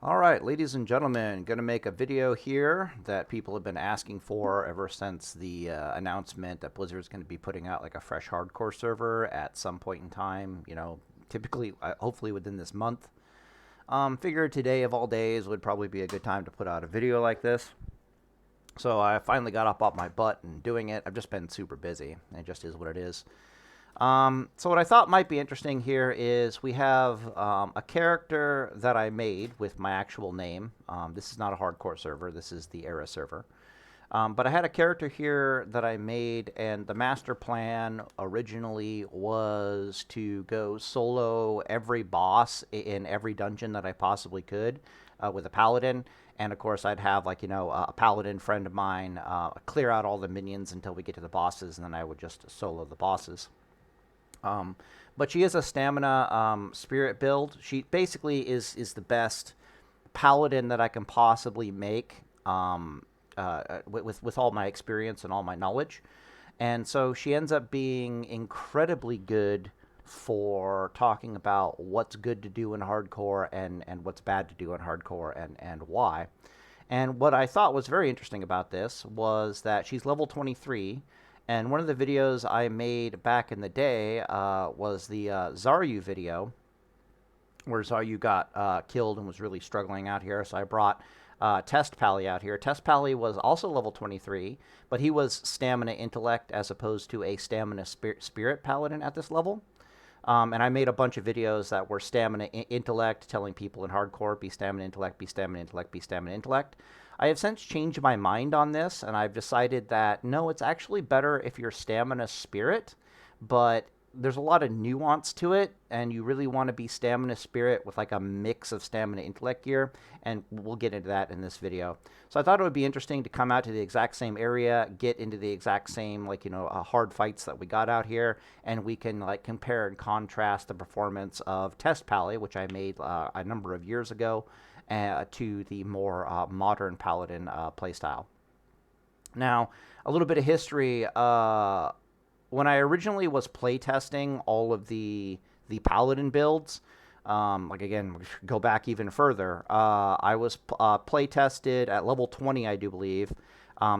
Alright, ladies and gentlemen, going to make a video here that people have been asking for ever since the announcement that Blizzard is going to be putting out like a fresh hardcore server at some point in time, typically, hopefully within this month. Figured today of all days would probably be a good time to put out a video like this. So I finally got up off my butt and doing it. I've just been super busy. It just is what it is. So what I thought might be interesting here is we have a character that I made with my actual name. This is not a hardcore server. This is the era server. But I had a character here that I made, and the master plan originally was to go solo every boss in every dungeon that I possibly could with a paladin. And of course, I'd have a paladin friend of mine clear out all the minions until we get to the bosses, and then I would just solo the bosses. But she is a stamina spirit build. She basically is the best paladin that I can possibly make with all my experience and all my knowledge. And so she ends up being incredibly good for talking about what's good to do in hardcore and what's bad to do in hardcore and why. And what I thought was very interesting about this was that she's level 23. And one of the videos I made back in the day was the Zaryu video, where Zaryu got killed and was really struggling out here. So I brought Test Pally out here. Test Pally was also level 23, but he was Stamina Intellect as opposed to a Stamina Spirit Paladin at this level. And I made a bunch of videos that were Stamina Intellect, telling people in hardcore, be Stamina Intellect, be Stamina Intellect, be Stamina Intellect. I have since changed my mind on this, and I've decided that, no, it's actually better if you're Stamina Spirit, but there's a lot of nuance to it, and you really want to be Stamina Spirit with like a mix of Stamina Intellect gear, and we'll get into that in this video. So I thought it would be interesting to come out to the exact same area, get into the exact same, hard fights that we got out here, and we can compare and contrast the performance of Test Pally, which I made a number of years ago, to the more modern Paladin playstyle. Now, a little bit of history. When I originally was playtesting all of the Paladin builds, again, go back even further, I was playtested at level 20, I do believe.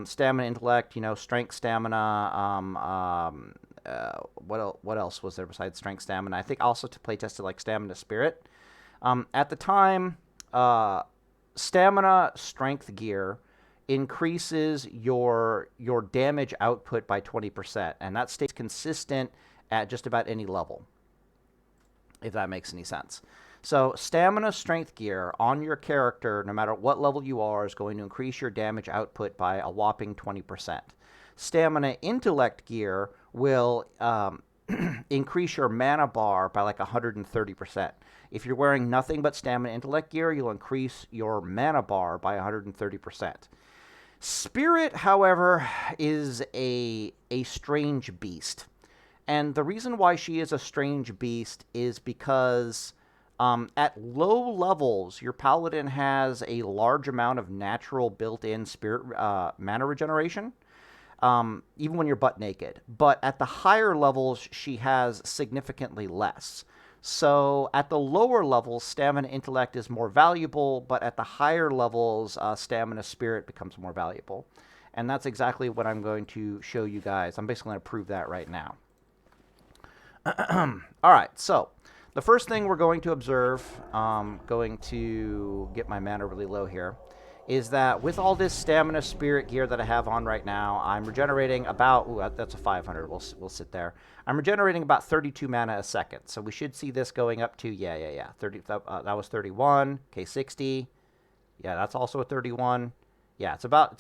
Stamina Intellect, Strength Stamina, what else was there besides Strength Stamina? I think also to playtested Stamina Spirit. At the time, Stamina Strength Gear increases your damage output by 20%, and that stays consistent at just about any level, if that makes any sense. So Stamina Strength Gear on your character, no matter what level you are, is going to increase your damage output by a whopping 20%. Stamina Intellect Gear will increase your mana bar by 130%. If you're wearing nothing but Stamina Intellect Gear, you'll increase your mana bar by 130%. Spirit, however, is a strange beast. And the reason why she is a strange beast is because at low levels, your paladin has a large amount of natural built-in spirit mana regeneration, even when you're butt naked. But at the higher levels, she has significantly less. So at the lower levels, Stamina Intellect is more valuable, but at the higher levels, Stamina Spirit becomes more valuable. And that's exactly what I'm going to show you guys. I'm basically going to prove that right now. All right, so the first thing we're going to observe, going to get my mana really low here, is that with all this Stamina Spirit gear that I have on right now, I'm regenerating about, ooh, that's a 500, we'll sit there. I'm regenerating about 32 mana a second, so we should see this going up to, 30, that was 31, okay, 60, yeah, that's also a 31, yeah, it's about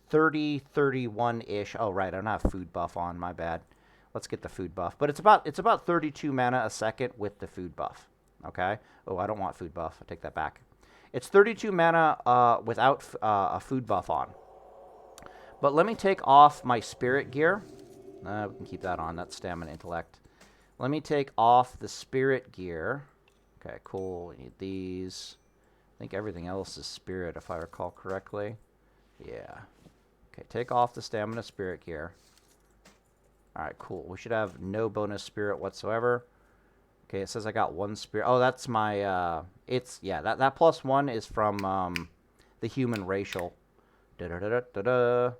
30, 31-ish, oh, right, I don't have food buff on, my bad. Let's get the food buff, but it's about 32 mana a second with the food buff, okay? Oh, I don't want food buff, I take that back. It's 32 mana without a food buff on. But let me take off my Spirit Gear. We can keep that on. That's Stamina Intellect. Let me take off the Spirit Gear. Okay, cool. We need these. I think everything else is Spirit, if I recall correctly. Yeah. Okay, take off the Stamina Spirit Gear. All right, cool. We should have no bonus Spirit whatsoever. Okay, it says I got 1 spirit. Oh, that's my, it's, yeah, that +1 is from, the human racial. Da-da-da-da-da-da.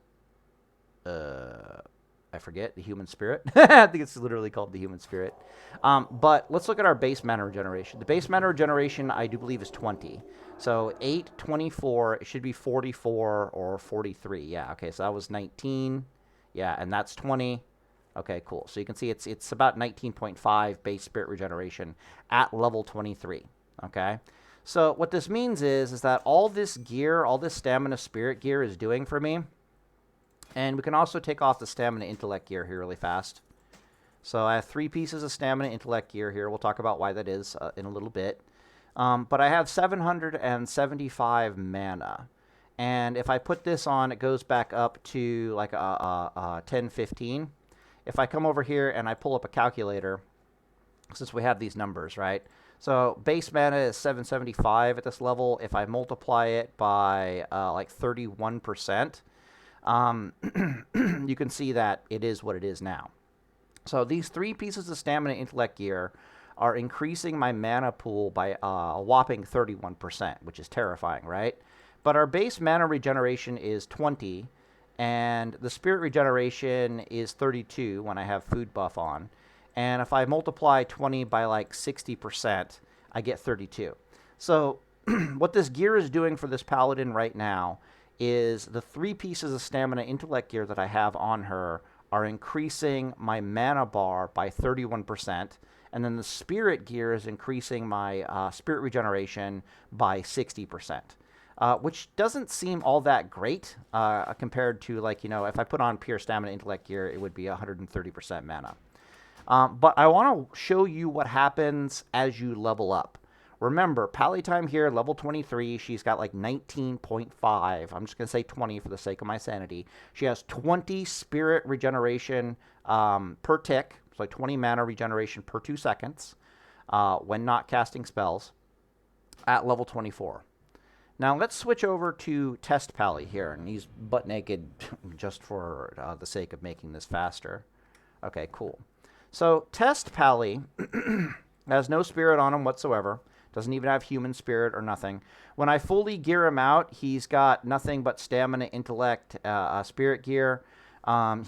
I forget, the human spirit. I think it's literally called the human spirit. But let's look at our base mana regeneration. The base mana regeneration, I do believe, is 20. So 8, 24, it should be 44 or 43. Yeah, okay, so that was 19. Yeah, and that's 20. Okay, cool. So you can see it's about 19.5 base spirit regeneration at level 23. Okay? So what this means is that all this gear, all this stamina spirit gear is doing for me. And we can also take off the stamina intellect gear here really fast. So I have 3 pieces of stamina intellect gear here. We'll talk about why that is in a little bit. But I have 775 mana. And if I put this on, it goes back up to like a 10, 15. If I come over here and I pull up a calculator, since we have these numbers, right? So base mana is 775 at this level. If I multiply it by like 31%, you can see that it is what it is now. So these 3 pieces of stamina intellect gear are increasing my mana pool by a whopping 31%, which is terrifying, right? But our base mana regeneration is 20, and the spirit regeneration is 32 when I have food buff on. And if I multiply 20 by like 60%, I get 32. So what this gear is doing for this paladin right now is the 3 pieces of stamina intellect gear that I have on her are increasing my mana bar by 31%, and then the spirit gear is increasing my spirit regeneration by 60%, which doesn't seem all that great compared to, like, you know, if I put on pure stamina intellect gear, it would be 130% mana. But I want to show you what happens as you level up. Remember, Pally Time here, level 23, she's got like 19.5. I'm just going to say 20 for the sake of my sanity. She has 20 spirit regeneration per tick, so like 20 mana regeneration per 2 seconds when not casting spells at level 24. Now let's switch over to Test Pally here, and he's butt naked just for the sake of making this faster. Okay, cool. So Test Pally has no spirit on him whatsoever. Doesn't even have human spirit or nothing. When I fully gear him out, he's got nothing but stamina, intellect, spirit gear.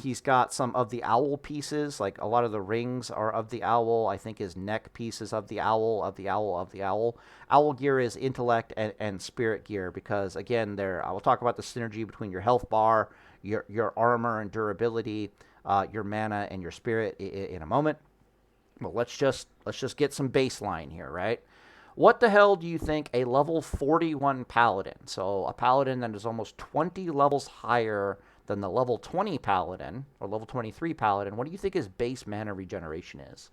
He's got some of the owl pieces, like a lot of the rings are of the owl. I think his neck piece is of the owl, of the owl, of the owl. Owl gear is intellect and spirit gear because, again, I will talk about the synergy between your health bar, your armor and durability, your mana, and your spirit in a moment. But let's just get some baseline here, right? What the hell do you think a level 41 paladin, so a paladin that is almost 20 levels higher than the level 20 paladin, or level 23 paladin, what do you think his base mana regeneration is?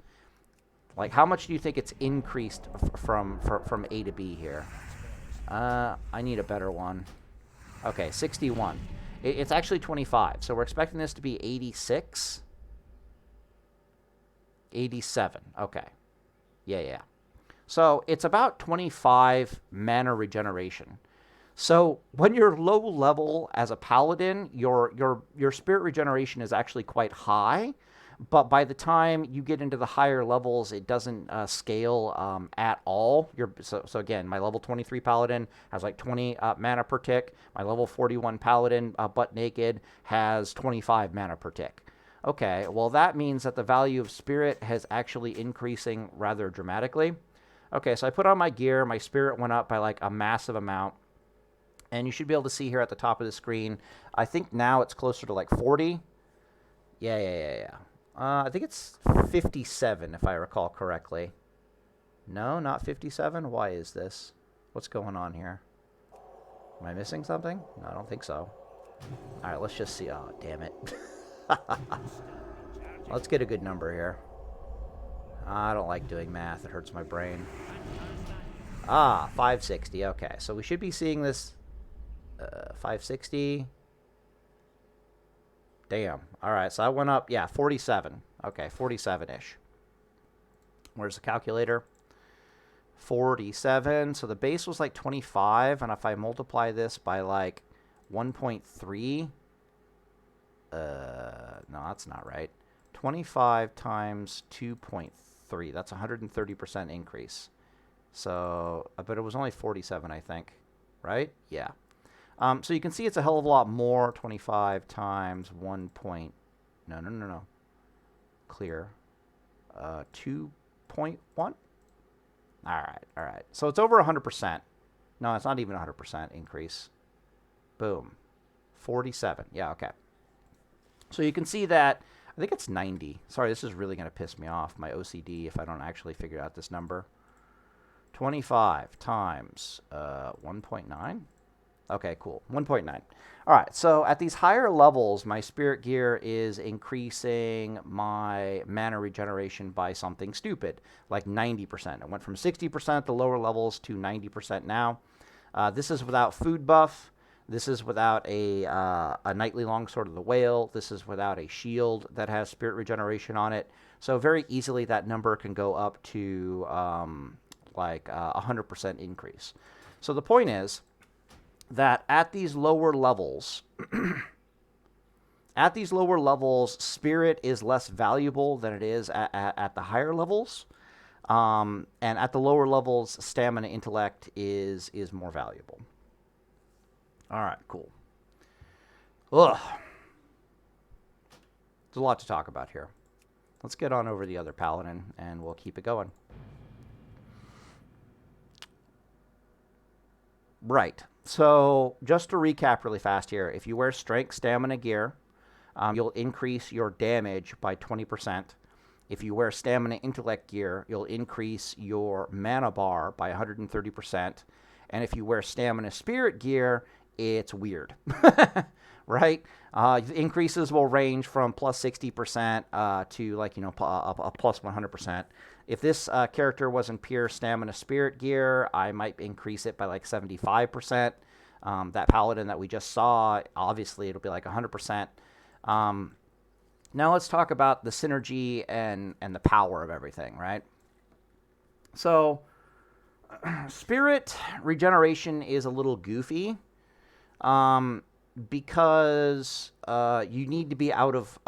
Like, how much do you think it's increased from A to B here? I need a better one. Okay, 61. It's actually 25, so we're expecting this to be 86. 87, okay. Yeah. So it's about 25 mana regeneration. So when you're low level as a paladin, your spirit regeneration is actually quite high, but by the time you get into the higher levels, it doesn't scale at all. So again, my level 23 paladin has like 20 mana per tick. My level 41 paladin, butt naked, has 25 mana per tick. Okay, well that means that the value of spirit has actually increasing rather dramatically. Okay, so I put on my gear. My spirit went up by like a massive amount. And you should be able to see here at the top of the screen, I think now it's closer to like 40. Yeah. I think it's 57 if I recall correctly. No, not 57. Why is this? What's going on here? Am I missing something? No, I don't think so. All right, let's just see. Oh, damn it. Let's get a good number here. I don't like doing math. It hurts my brain. 560. Okay, so we should be seeing this 560. Damn. All right, so I went up, 47. Okay, 47-ish. Where's the calculator? 47. So the base was like 25, and if I multiply this by like 1.3, no, that's not right. 25 times 2.3. 3. That's 130% increase. So, but it was only 47, I think. Right? Yeah. So you can see it's a hell of a lot more. 25 times 1 point. No. Clear. 2.1. All right. So it's over 100%. No, it's not even 100% increase. Boom. 47. Yeah, okay. So you can see that, I think it's 90. Sorry, this is really going to piss me off, my OCD, if I don't actually figure out this number. 25 times 1.9. Okay, cool. 1.9. All right, so at these higher levels, my Spirit Gear is increasing my mana regeneration by something stupid, like 90%. It went from 60% at the lower levels to 90% now. This is without food buff. This is without a Knightly Longsword of the Whale. This is without a shield that has Spirit Regeneration on it. So very easily that number can go up to like 100% increase. So the point is that at these lower levels, Spirit is less valuable than it is at the higher levels. And at the lower levels, Stamina Intellect is more valuable. All right, cool. Ugh. There's a lot to talk about here. Let's get on over the other Paladin, and we'll keep it going. Right. So just to recap really fast here, if you wear Strength Stamina Gear, you'll increase your damage by 20%. If you wear Stamina Intellect Gear, you'll increase your mana bar by 130%. And if you wear Stamina Spirit Gear, it's weird, right? Increases will range from plus 60% to like, a plus 100%. If this character was in pure Stamina Spirit Gear, I might increase it by like 75%. That Paladin that we just saw, obviously it'll be like 100%. Now let's talk about the synergy and the power of everything, right? So, Spirit Regeneration is a little goofy. Because you need to be out of...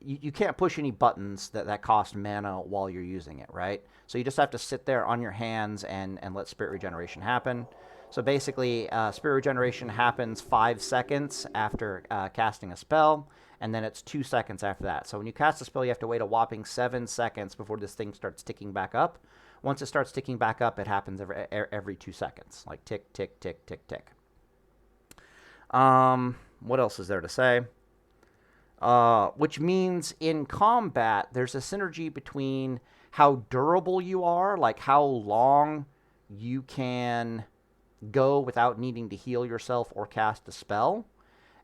you can't push any buttons that cost mana while you're using it, right? So you just have to sit there on your hands and let Spirit Regeneration happen. So basically, Spirit Regeneration happens 5 seconds after casting a spell, and then it's 2 seconds after that. So when you cast a spell, you have to wait a whopping 7 seconds before this thing starts ticking back up. Once it starts ticking back up, it happens every 2 seconds. Like tick, tick, tick, tick, tick. What else is there to say? Which means in combat, there's a synergy between how durable you are, like how long you can go without needing to heal yourself or cast a spell,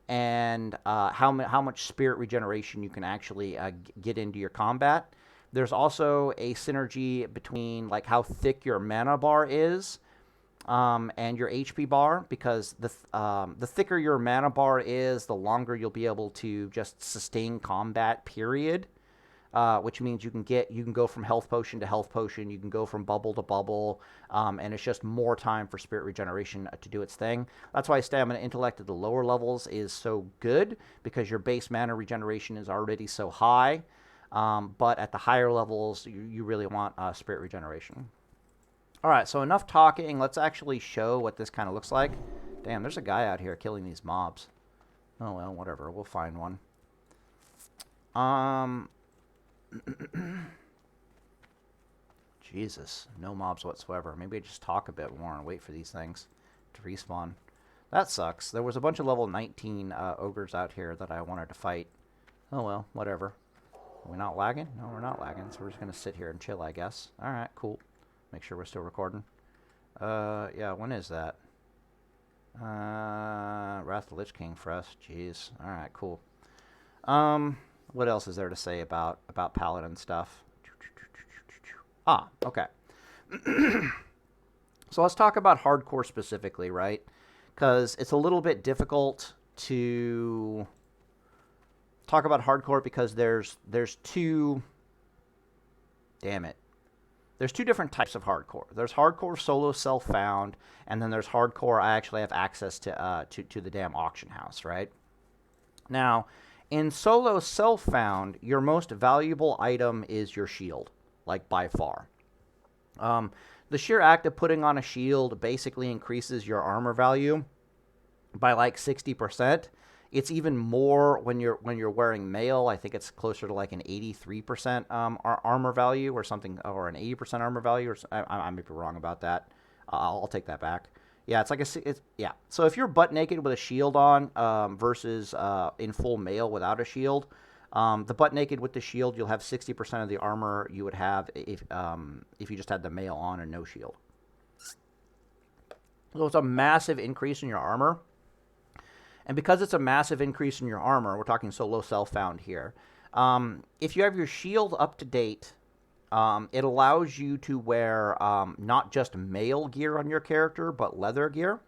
and how much Spirit Regeneration you can actually get into your combat. There's also a synergy between like how thick your mana bar is, and your HP bar, because the thicker your mana bar is, the longer you'll be able to just sustain combat, period. Which means you can go from health potion to health potion, you can go from bubble to bubble, and it's just more time for Spirit Regeneration to do its thing. That's why Stamina Intellect at the lower levels is so good, because your base mana regeneration is already so high. But at the higher levels, you really want Spirit Regeneration. All right, so enough talking. Let's actually show what this kind of looks like. Damn, there's a guy out here killing these mobs. Oh, well, whatever. We'll find one. Jesus, no mobs whatsoever. Maybe I just talk a bit more and wait for these things to respawn. That sucks. There was a bunch of level 19 ogres out here that I wanted to fight. Oh, well, whatever. Are we not lagging? No, we're not lagging, so we're just going to sit here and chill, I guess. All right, cool. Make sure we're still recording. Yeah, when is that? Wrath of the Lich King for us. Jeez. All right, cool. What else is there to say about Paladin stuff? Okay. So let's talk about hardcore specifically, right? Because it's a little bit difficult to talk about hardcore because there's two... Damn it. There's two different types of hardcore. There's hardcore solo self-found, and then there's hardcore I actually have access to the damn auction house, right? Now, in solo self-found, your most valuable item is your shield. like by far. The sheer act of putting on a shield basically increases your armor value by like 60%. It's even more when you're wearing mail. I think it's closer to like an 83% armor value or something, or an 80% armor value. Or I may be wrong about that. I'll take that back. Yeah, it's like yeah. So if you're butt naked with a shield on versus in full mail without a shield, the butt naked with the shield, you'll have 60% of the armor you would have if you just had the mail on and no shield. So it's a massive increase in your armor. And because it's a massive increase in your armor, we're talking solo self-found here, if you have your shield up to date, it allows you to wear not just mail gear on your character, but leather gear.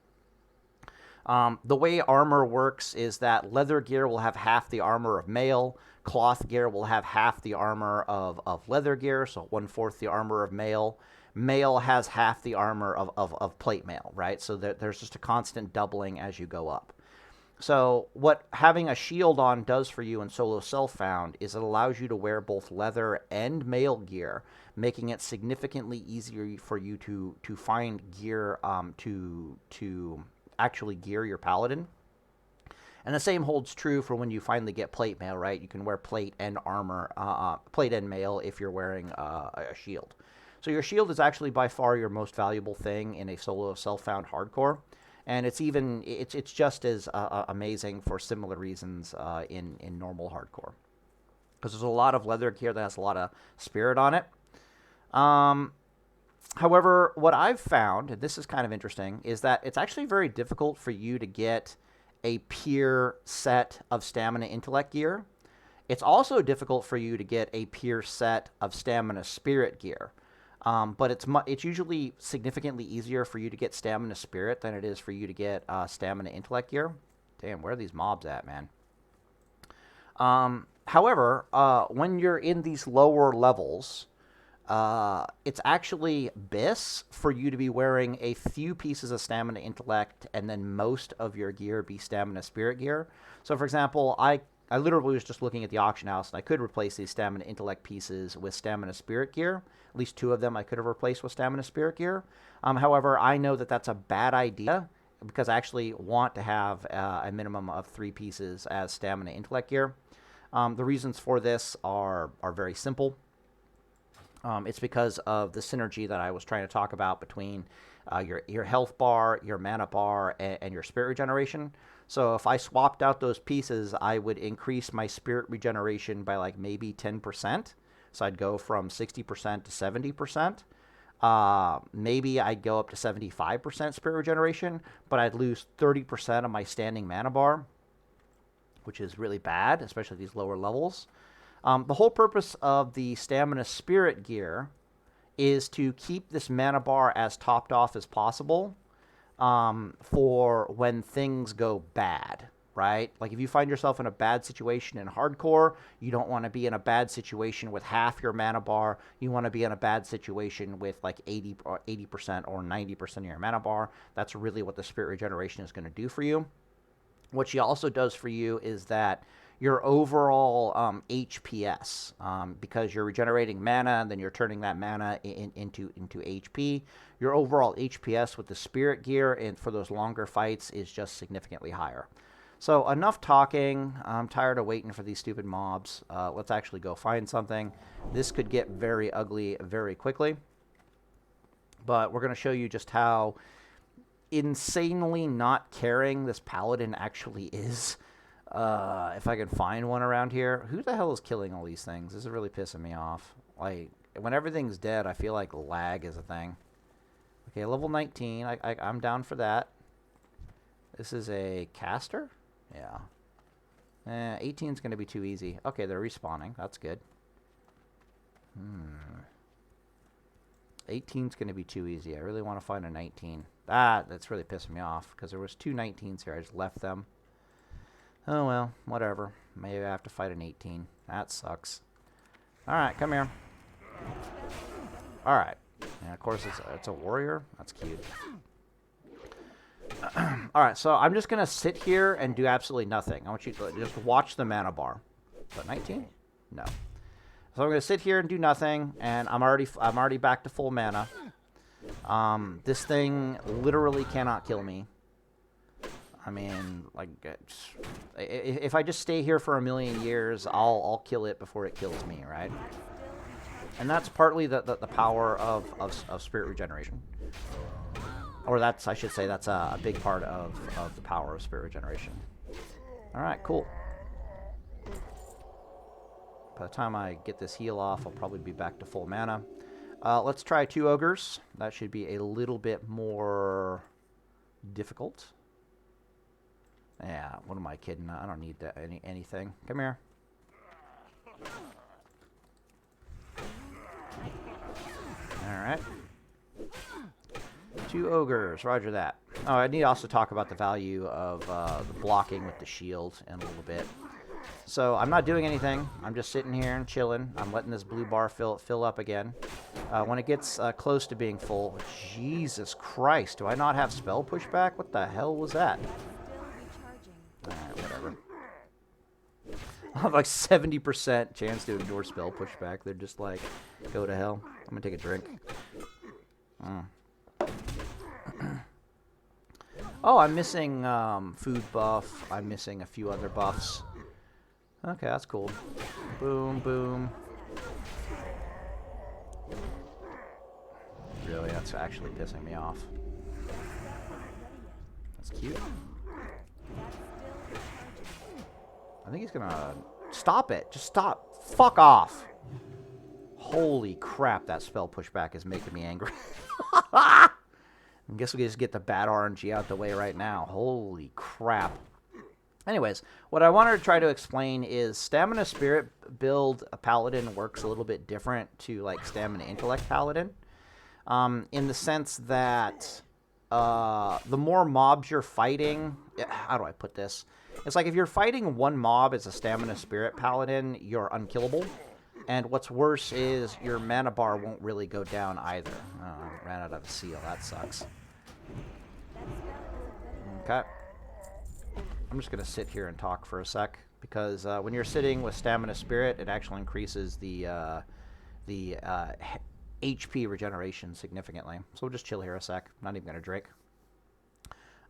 The way armor works is that leather gear will have half the armor of mail, cloth gear will have half the armor of leather gear, so 1/4 the armor of mail. Mail has half the armor of plate mail, right? So there's just a constant doubling as you go up. So what having a shield on does for you in solo self-found is it allows you to wear both leather and mail gear, making it significantly easier for you to find gear to actually gear your paladin. And the same holds true for when you finally get plate mail, right? You can wear plate and armor, plate and mail if you're wearing a shield. So your shield is actually by far your most valuable thing in a solo self-found hardcore. And it's just as amazing for similar reasons in normal hardcore. Because there's a lot of leather gear that has a lot of spirit on it. However, what I've found, and this is kind of interesting, is that it's actually very difficult for you to get a pure set of stamina intellect gear. It's also difficult for you to get a pure set of stamina spirit gear. But it's usually significantly easier for you to get stamina spirit than it is for you to get stamina intellect gear. Damn, where are these mobs at, man? However, when you're in these lower levels, it's actually BIS for you to be wearing a few pieces of stamina intellect and then most of your gear be stamina spirit gear. So, for example, I literally was just looking at the auction house, and I could replace these stamina intellect pieces with stamina spirit gear. At least 2 of them I could have replaced with stamina spirit gear. However, I know that that's a bad idea because I actually want to have a minimum of 3 pieces as stamina intellect gear. The reasons for this are very simple. It's because of the synergy that I was trying to talk about between your health bar, your mana bar, and your spirit regeneration. So if I swapped out those pieces, I would increase my spirit regeneration by like maybe 10%. So I'd go from 60% to 70%. Maybe I'd go up to 75% spirit regeneration, but I'd lose 30% of my standing mana bar, which is really bad, especially at these lower levels. The whole purpose of the stamina spirit gear is to keep this mana bar as topped off as possible for when things go bad, right? Like if you find yourself in a bad situation in hardcore, you don't want to be in a bad situation with half your mana bar. You want to be in a bad situation with like 80% or 90% of your mana bar. That's really what the spirit regeneration is going to do for you. What she also does for you is that your overall HPS, because you're regenerating mana and then you're turning that mana into HP. Your overall HPS with the spirit gear and for those longer fights is just significantly higher. So enough talking. I'm tired of waiting for these stupid mobs. Let's actually go find something. This could get very ugly very quickly. But we're going to show you just how insanely not caring this paladin actually is. If I can find one around here. Who the hell is killing all these things? This is really pissing me off. Like, when everything's dead, I feel like lag is a thing. Okay, level 19. I'm down for that. This is a caster? Yeah. 18 is going to be too easy. Okay, they're respawning. That's good. 18 is going to be too easy. I really want to find a 19. That's really pissing me off because there was 2 19s here. I just left them. Oh, well, whatever. Maybe I have to fight an 18. That sucks. All right, come here. All right. And, of course, it's a warrior. That's cute. All right, so I'm just going to sit here and do absolutely nothing. I want you to just watch the mana bar. But 19? No. So I'm going to sit here and do nothing, and I'm already back to full mana. This thing literally cannot kill me. I mean, like, if I just stay here for a million years, I'll kill it before it kills me, right? And that's partly the power of Spirit Regeneration. Or that's, I should say, that's a big part of the power of Spirit Regeneration. Alright, cool. By the time I get this heal off, I'll probably be back to full mana. Let's try 2 ogres. That should be a little bit more difficult. Yeah, what am I kidding? I don't need that, anything. Come here. Alright. 2 ogres, roger that. Oh, I need to also talk about the value of the blocking with the shield in a little bit. So I'm not doing anything. I'm just sitting here and chilling. I'm letting this blue bar fill up again. When it gets close to being full, Jesus Christ, do I not have spell pushback? What the hell was that? Alright, whatever. I have like 70% chance to ignore spell pushback. They're just like, go to hell. I'm gonna take a drink. Oh, I'm missing food buff. I'm missing a few other buffs. Okay, that's cool. Boom, boom. Really, that's actually pissing me off. That's cute. I think he's gonna... Stop it! Just stop! Fuck off! Holy crap, that spell pushback is making me angry. I guess we can just get the bad RNG out the way right now. Holy crap. Anyways, what I wanted to try to explain is Stamina Spirit build a Paladin works a little bit different to like Stamina Intellect Paladin. In the sense that the more mobs you're fighting... How do I put this? It's like if you're fighting one mob as a Stamina Spirit Paladin, you're unkillable. And what's worse is your mana bar won't really go down either. Oh, I ran out of a seal. That sucks. Okay. I'm just going to sit here and talk for a sec. Because when you're sitting with Stamina Spirit, it actually increases the HP regeneration significantly. So we'll just chill here a sec. I'm not even going to drink.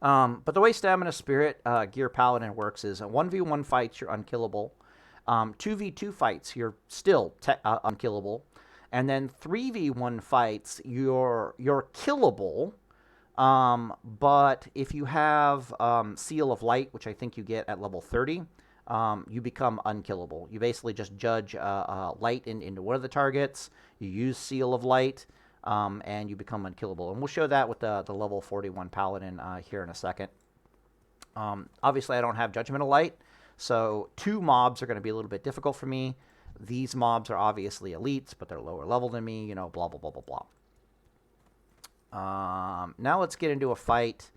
But the way Stamina Spirit Gear Paladin works is 1v1 fights, you're unkillable. 2v2 fights, you're still unkillable. And then 3v1 fights, you're killable. But if you have Seal of Light, which I think you get at level 30, you become unkillable. You basically just judge light into one of the targets. You use Seal of Light, and you become unkillable. And we'll show that with the level 41 Paladin here in a second. Obviously, I don't have Judgment of Light, so 2 mobs are going to be a little bit difficult for me. These mobs are obviously elites, but they're lower level than me, you know, blah, blah, blah, blah, blah. Now let's get into a fight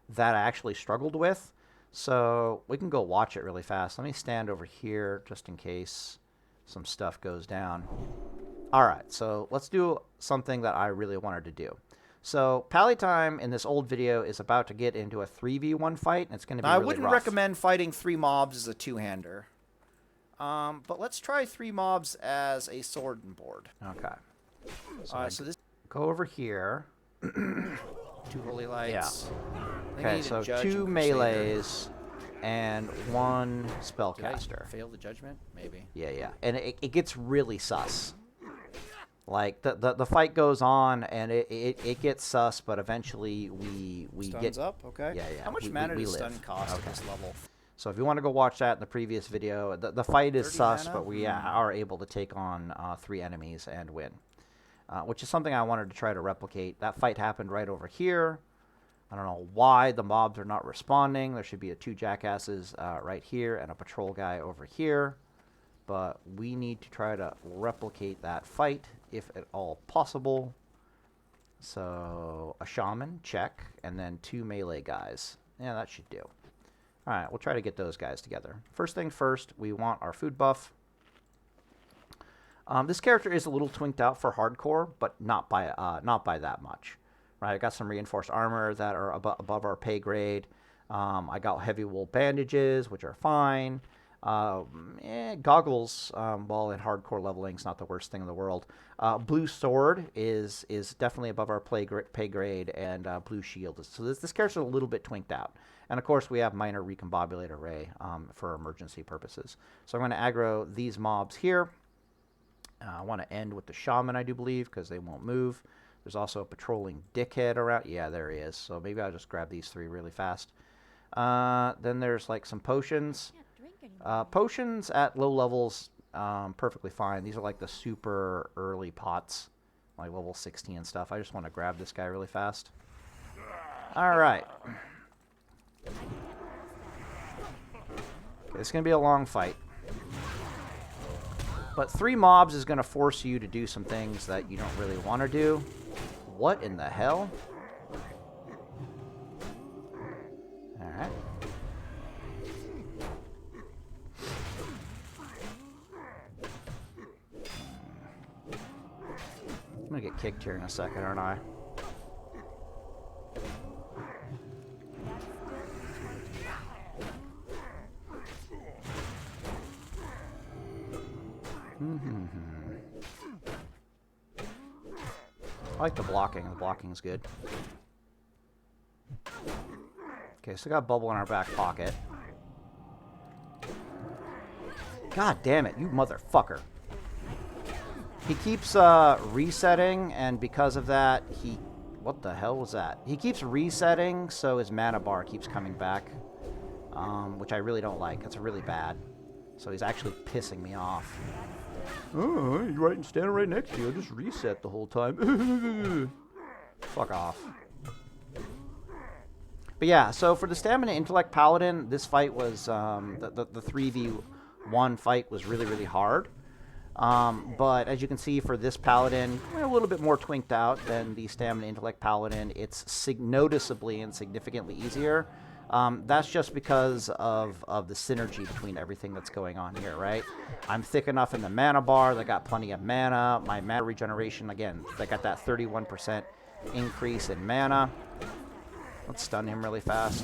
that I actually struggled with. So we can go watch it really fast. Let me stand over here just in case some stuff goes down. All right, so let's do something that I really wanted to do. So Pally Time in this old video is about to get into a 3v1 fight, and it's going to be really rough. I wouldn't recommend fighting 3 mobs as a two-hander. But let's try 3 mobs as a sword and board. Okay. So this go over here. 2 holy lights. Yeah. Okay, so 2 melees and 1 spellcaster. Fail the judgment? Maybe. Yeah. And it gets really sus. Like the fight goes on and it gets sus, but eventually we Stuns get up. Okay. Yeah. How much mana does stun cost at this level? So if you want to go watch that in the previous video, the fight is sus, mana? but we are able to take on 3 enemies and win. Which is something I wanted to try to replicate. That fight happened right over here. I don't know why the mobs are not responding. There should be 2 jackasses right here and a patrol guy over here. But we need to try to replicate that fight, if at all possible. So a shaman, check, and then 2 melee guys. Yeah, that should do. Alright, we'll try to get those guys together. First thing first, we want our food buff. This character is a little twinked out for hardcore, but not by that much. Right, I got some reinforced armor that are above our pay grade. I got heavy wool bandages, which are fine. Goggles, while in hardcore leveling, is not the worst thing in the world. Blue sword is definitely above our pay grade, and blue shield is. So this character's a little bit twinked out. And of course, we have minor recombobulate array for emergency purposes. So I'm going to aggro these mobs here. I want to end with the shaman, I do believe, because they won't move. There's also a patrolling dickhead around. Yeah, there he is. So maybe I'll just grab these 3 really fast. Then there's like some potions. Potions at low levels, perfectly fine. These are like the super early pots, like level 16 and stuff. I just want to grab this guy really fast. All right. Okay, it's going to be a long fight. But 3 mobs is going to force you to do some things that you don't really want to do. What in the hell? Alright. I'm going to get kicked here in a second, aren't I? I like the blocking. The blocking's good. Okay, so got bubble in our back pocket. God damn it, you motherfucker. He keeps resetting, and because of that, he... What the hell was that? He keeps resetting, so his mana bar keeps coming back. Which I really don't like. That's really bad. So he's actually pissing me off. Oh, you're standing right next to you. I'll just reset the whole time. Fuck off. But yeah, so for the Stamina Intellect Paladin, this fight was, the 3v1 fight was really, really hard. But as you can see for this Paladin, we're a little bit more twinked out than the Stamina Intellect Paladin. It's noticeably and significantly easier. That's just because of the synergy between everything that's going on here, right? I'm thick enough in the mana bar. They got plenty of mana. My mana regeneration, again, they got that 31% increase in mana. Let's stun him really fast.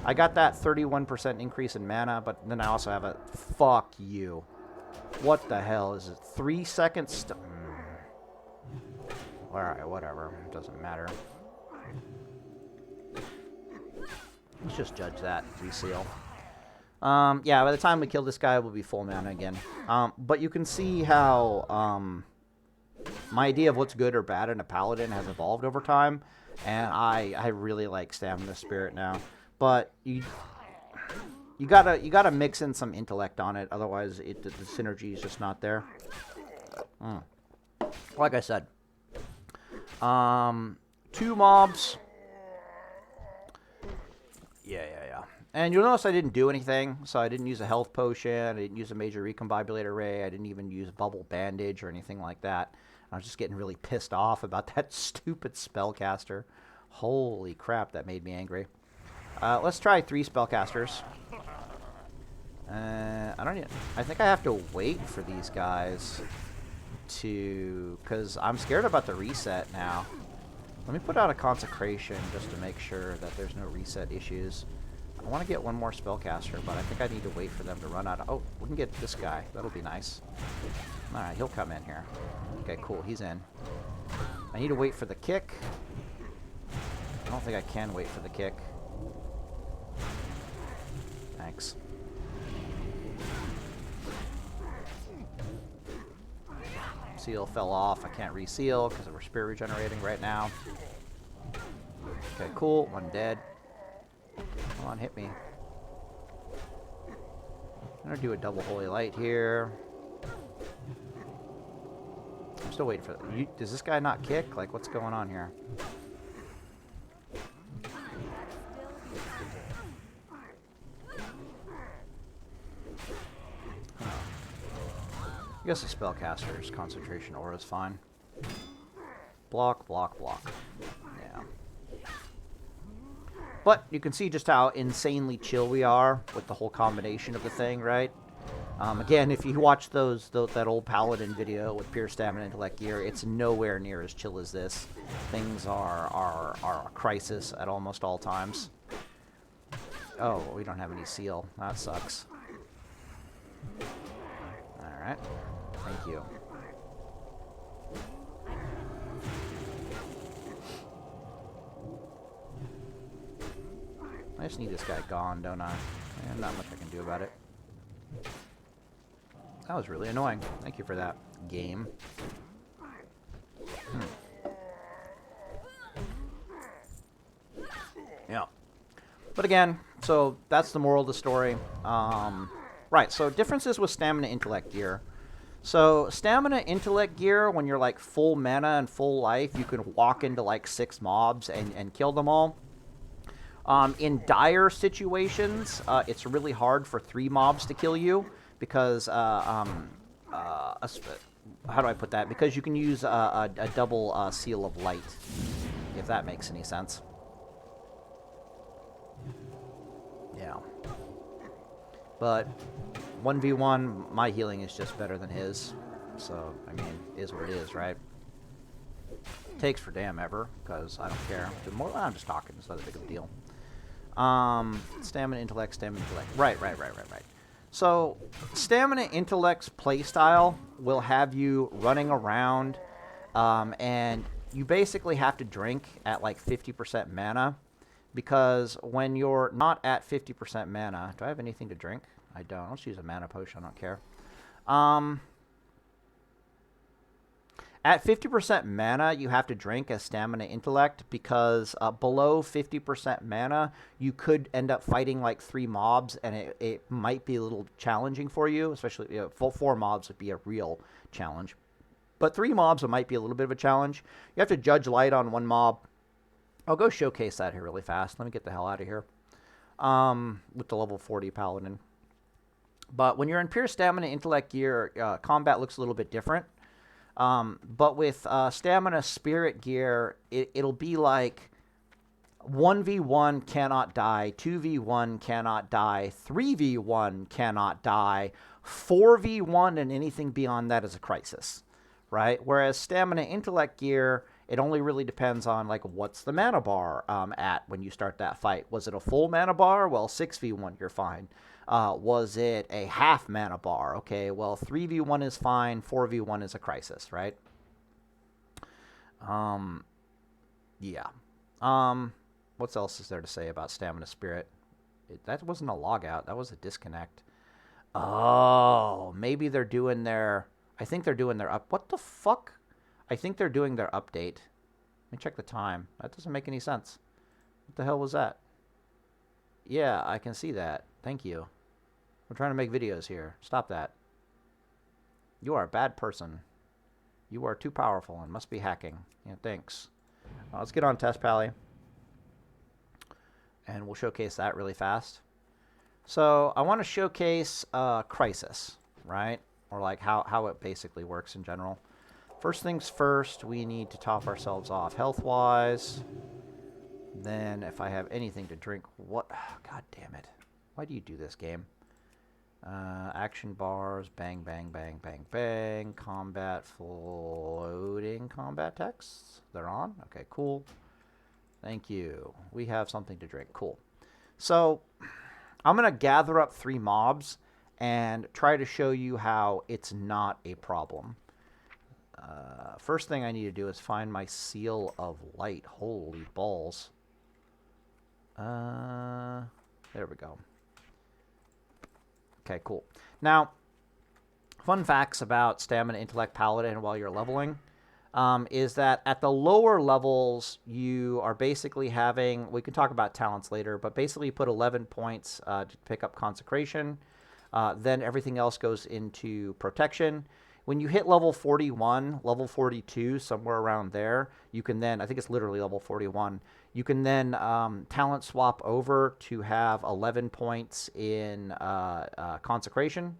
I got that 31% increase in mana, but then I also have a... Fuck you. What the hell? Is it 3 seconds? Alright, whatever. It doesn't matter. Let's just judge that. Reseal. Yeah, by the time we kill this guy, we'll be full mana again. But you can see how my idea of what's good or bad in a paladin has evolved over time. And I really like Stamina Spirit now. But you gotta mix in some intellect on it, otherwise the synergy is just not there. Like I said, 2 mobs. Yeah. And you'll notice I didn't do anything, so I didn't use a health potion, I didn't use a major recombobulate array, I didn't even use bubble bandage or anything like that. I was just getting really pissed off about that stupid spellcaster. Holy crap, that made me angry. Let's try 3 spellcasters. I think I have to wait for these guys to... Because I'm scared about the reset now. Let me put out a consecration just to make sure that there's no reset issues. I want to get 1 more spellcaster, but I think I need to wait for them to run out of... Oh, we can get this guy. That'll be nice. Alright, he'll come in here. Okay, cool. He's in. I need to wait for the kick. I don't think I can wait for the kick. Thanks. Seal fell off. I can't reseal because we're spirit regenerating right now. Okay, cool. 1 dead. Come on, hit me. I'm gonna do a double holy light here. I'm still waiting for... Does this guy not kick? Like, what's going on here? I guess the spellcaster's concentration aura is fine. Block, block, block. Yeah. But you can see just how insanely chill we are with the whole combination of the thing, right? Again, if you watch that old Paladin video with PURE Stam and Intellect Gear, it's nowhere near as chill as this. Things are a crisis at almost all times. Oh, we don't have any seal. That sucks. Alright. Thank you. I just need this guy gone, don't I? And not much I can do about it. That was really annoying. Thank you for that, game. Yeah. But again, so that's the moral of the story. Right, so differences with stamina intellect gear. So stamina intellect gear, when you're like full mana and full life, you can walk into like 6 mobs and kill them all. In dire situations, it's really hard for 3 mobs to kill you because, how do I put that? Because you can use a double seal of light, if that makes any sense. Yeah. But 1v1, my healing is just better than his. So, I mean, is what it is, right? Takes for damn ever, because I don't care. I'm just talking, it's not that big of a deal. Stamina intellect. Right. So, stamina intellect's playstyle will have you running around, and you basically have to drink at like 50% mana, because when you're not at 50% mana, do I have anything to drink? I don't. I'll just use a mana potion. I don't care. At 50% mana, you have to drink as stamina intellect, because below 50% mana, you could end up fighting like 3 mobs, and it might be a little challenging for you, especially 4 mobs would be a real challenge. But 3 mobs, it might be a little bit of a challenge. You have to judge light on 1 mob. I'll go showcase that here really fast. Let me get the hell out of here with the level 40 Paladin. But when you're in pure stamina intellect gear, combat looks a little bit different. But with stamina spirit gear, it'll be like 1v1 cannot die, 2v1 cannot die, 3v1 cannot die, 4v1 and anything beyond that is a crisis, right? Whereas stamina intellect gear, it only really depends on like what's the mana bar at when you start that fight. Was it a full mana bar? Well, 6v1 you're fine. Was it a half mana bar? Okay, well, 3v1 is fine, 4v1 is a crisis, right? Yeah. What else is there to say about Stamina Spirit? That wasn't a logout, that was a disconnect. Oh, maybe they're doing their... I think they're doing their What the fuck? I think they're doing their update. Let me check the time. That doesn't make any sense. What the hell was that? Yeah, I can see that. Thank you. We're trying to make videos here. Stop that. You are a bad person. You are too powerful and must be hacking. Yeah, thanks. Let's get on Test Pally. And we'll showcase that really fast. So I want to showcase Crisis, right? Or like how it basically works in general. First things first, we need to top ourselves off health-wise. Then if I have anything to drink, what? Oh, God damn it. Why do you do this, game? Action bars, bang, bang, bang, bang, bang. Combat, floating combat texts. They're on? Okay, cool. Thank you. We have something to drink. Cool. So, I'm going to gather up 3 mobs and try to show you how it's not a problem. First thing I need to do is find my Seal of Light. Holy balls. There we go. Okay, cool. Now, fun facts about Stamina Intellect Paladin while you're leveling is that at the lower levels, you are basically having, we can talk about talents later, but basically you put 11 points to pick up Consecration. Then everything else goes into Protection. When you hit level 41, level 42, somewhere around there, you can then, I think it's literally level 41, you can then talent swap over to have 11 points in Consecration,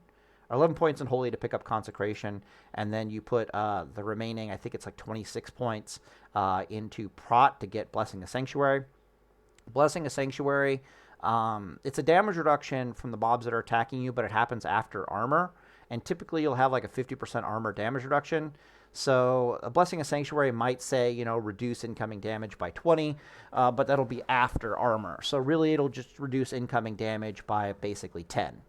or 11 points in Holy to pick up Consecration, and then you put the remaining, I think it's like 26 points into Prot to get Blessing of Sanctuary. Blessing of Sanctuary, it's a damage reduction from the mobs that are attacking you, but it happens after armor. And typically you'll have like a 50% armor damage reduction. So a Blessing of Sanctuary might say, you know, reduce incoming damage by 20, but that'll be after armor. So really it'll just reduce incoming damage by basically 10.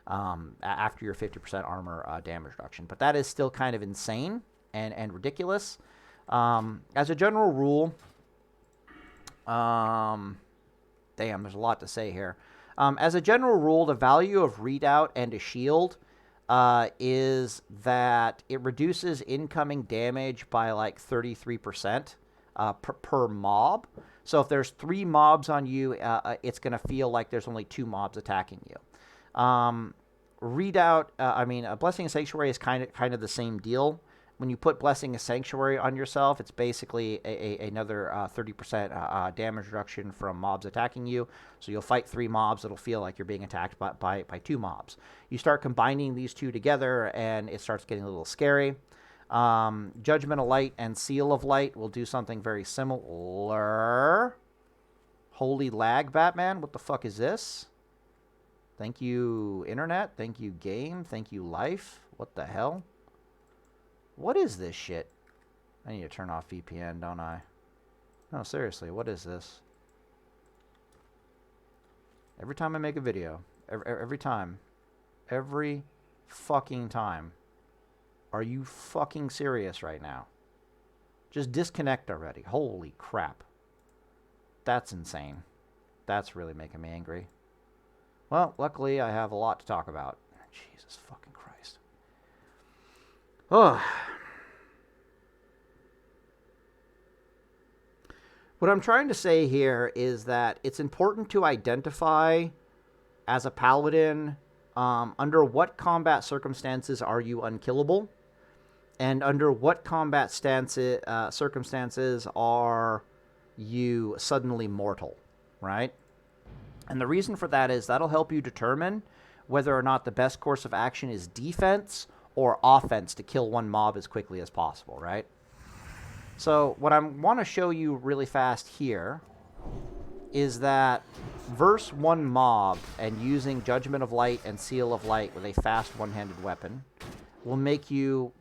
after your 50% armor damage reduction. But that is still kind of insane and ridiculous. As a general rule, damn, there's a lot to say here. As a general rule, the value of Redoubt and a shield is that it reduces incoming damage by like 33% per mob. So if there's 3 mobs on you, it's going to feel like there's only 2 mobs attacking you. Redoubt, a Blessing of Sanctuary is kind of the same deal. When you put Blessing of Sanctuary on yourself, it's basically another 30% damage reduction from mobs attacking you. So you'll fight 3 mobs. It'll feel like you're being attacked by 2 mobs. You start combining these 2 together, and it starts getting a little scary. Judgment of Light and Seal of Light will do something very similar. Holy lag, Batman. What the fuck is this? Thank you, Internet. Thank you, game. Thank you, life. What the hell? What is this shit? I need to turn off VPN, don't I? No, seriously, what is this? Every time I make a video, every time, every fucking time. Are you fucking serious right now? Just disconnect already. Holy crap. That's insane. That's really making me angry. Well, luckily I have a lot to talk about. Jesus fucking Christ. Oh. What I'm trying to say here is that it's important to identify as a paladin under what combat circumstances are you unkillable, and under what combat circumstances are you suddenly mortal, right? And the reason for that is that'll help you determine whether or not the best course of action is defense or offense to kill one mob as quickly as possible, right? So what I want to show you really fast here is that verse 1 mob and using Judgment of Light and Seal of Light with a fast one-handed weapon will make you,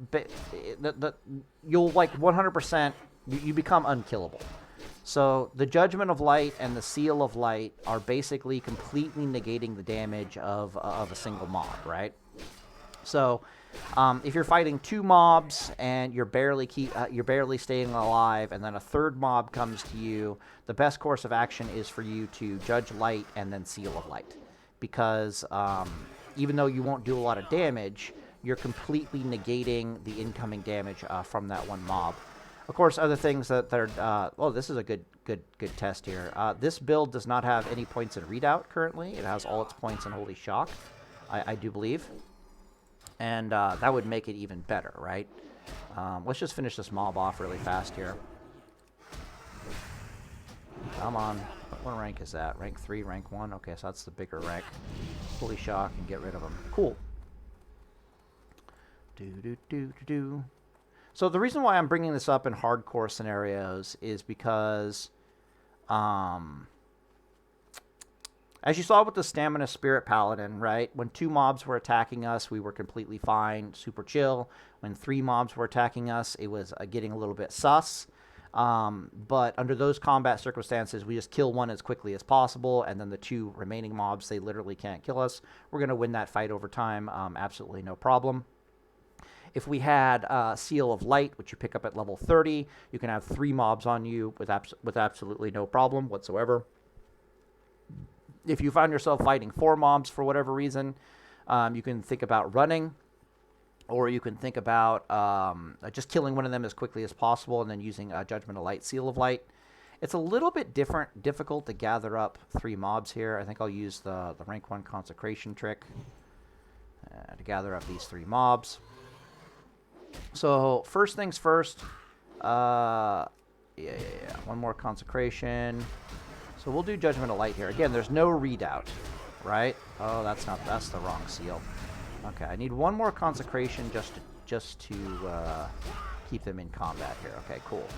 you'll like 100%, you become unkillable. So the Judgment of Light and the Seal of Light are basically completely negating the damage of a single mob, right? So if you're fighting 2 mobs and you're barely staying alive, and then a 3rd mob comes to you, the best course of action is for you to Judge Light and then Seal of Light, because even though you won't do a lot of damage, you're completely negating the incoming damage from that one mob. Of course, other things that are... oh, this is a good test here. This build does not have any points in Redoubt currently. It has all its points in Holy Shock, I do believe. And that would make it even better, right? Let's just finish this mob off really fast here. Come on. What rank is that? Rank 3, rank 1? Okay, so that's the bigger rank. Holy Shock and get rid of him. Cool. Do. So the reason why I'm bringing this up in hardcore scenarios is because, as you saw with the Stamina Spirit Paladin, right? When 2 mobs were attacking us, we were completely fine, super chill. When 3 mobs were attacking us, it was getting a little bit sus. But under those combat circumstances, we just kill one as quickly as possible, and then the 2 remaining mobs, they literally can't kill us. We're going to win that fight over time, absolutely no problem. If we had Seal of Light, which you pick up at level 30, you can have 3 mobs on you with absolutely no problem whatsoever. If you found yourself fighting 4 mobs for whatever reason, you can think about running, or you can think about just killing one of them as quickly as possible and then using Judgment of Light, Seal of Light. It's a little bit difficult to gather up 3 mobs here. I think I'll use the rank 1 consecration trick to gather up these 3 mobs. So first things first, one more consecration. So we'll do Judgment of Light here. Again, there's no Redoubt, right? Oh, that's the wrong seal. Okay, I need 1 more consecration just to keep them in combat here. Okay, cool.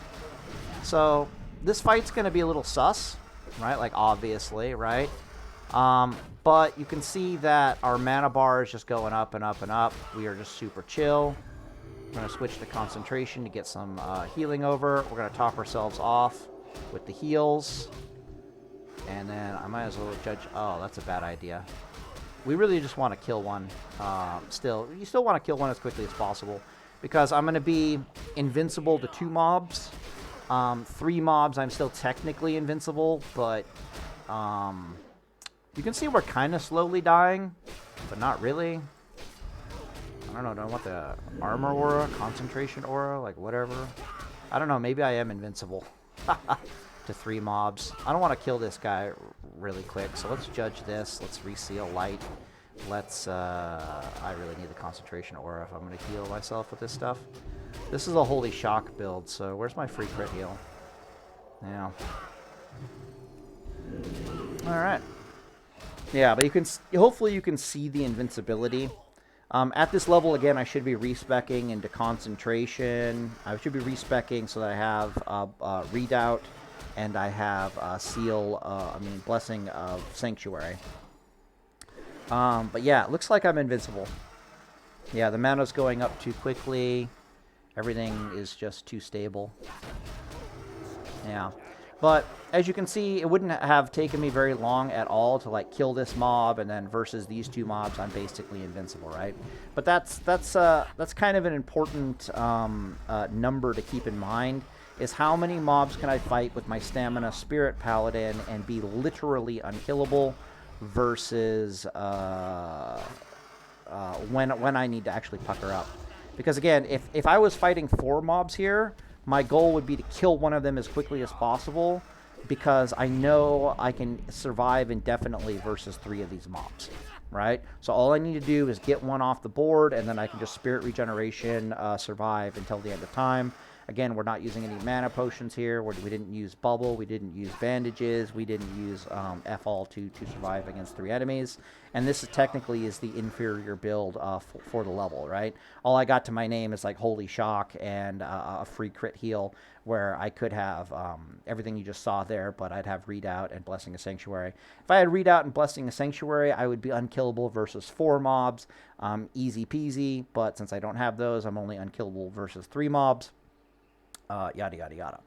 So this fight's going to be a little sus, right? Like, obviously, right? But you can see that our mana bar is just going up and up and up. We are just super chill. We're going to switch to concentration to get some healing over. We're going to top ourselves off with the heals. And then I might as well judge... Oh, that's a bad idea. we really just want to kill one. You still want to kill one as quickly as possible, because I'm going to be invincible to 2 mobs. 3 mobs, I'm still technically invincible, but you can see we're kind of slowly dying, but not really. I don't know. Do I want the armor aura, concentration aura, like whatever? I don't know. Maybe I am invincible to 3 mobs. I don't want to kill this guy really quick, so let's judge this. Let's reseal light. Let's, I really need the concentration aura if I'm going to heal myself with this stuff. This is a holy shock build, so where's my free crit heal? Yeah. Alright. Yeah, but you can, hopefully you can see the invincibility. At this level, again, I should be respecking into concentration. I should be respecking so that I have redoubt, and I have blessing of sanctuary. But yeah, it looks like I'm invincible. Yeah, the mana's going up too quickly. Everything is just too stable. Yeah. But as you can see, it wouldn't have taken me very long at all to like kill this mob, and then versus these 2 mobs, I'm basically invincible, right? But that's kind of an important number to keep in mind, is how many mobs can I fight with my stamina Spirit Paladin and be literally unkillable versus when I need to actually pucker up. Because again, if I was fighting 4 mobs here, my goal would be to kill one of them as quickly as possible, because I know I can survive indefinitely versus 3 of these mobs, right? So all I need to do is get one off the board, and then I can just Spirit Regeneration survive until the end of time. Again, we're not using any mana potions here. We didn't use bubble. We didn't use bandages. We didn't use F-all to survive against 3 enemies. And this is technically is the inferior build for the level, right? All I got to my name is like Holy Shock and a free crit heal, where I could have everything you just saw there, but I'd have Redoubt and Blessing of Sanctuary. If I had Redoubt and Blessing of Sanctuary, I would be unkillable versus 4 mobs. Easy peasy, but since I don't have those, I'm only unkillable versus 3 mobs. Yada, yada, yada.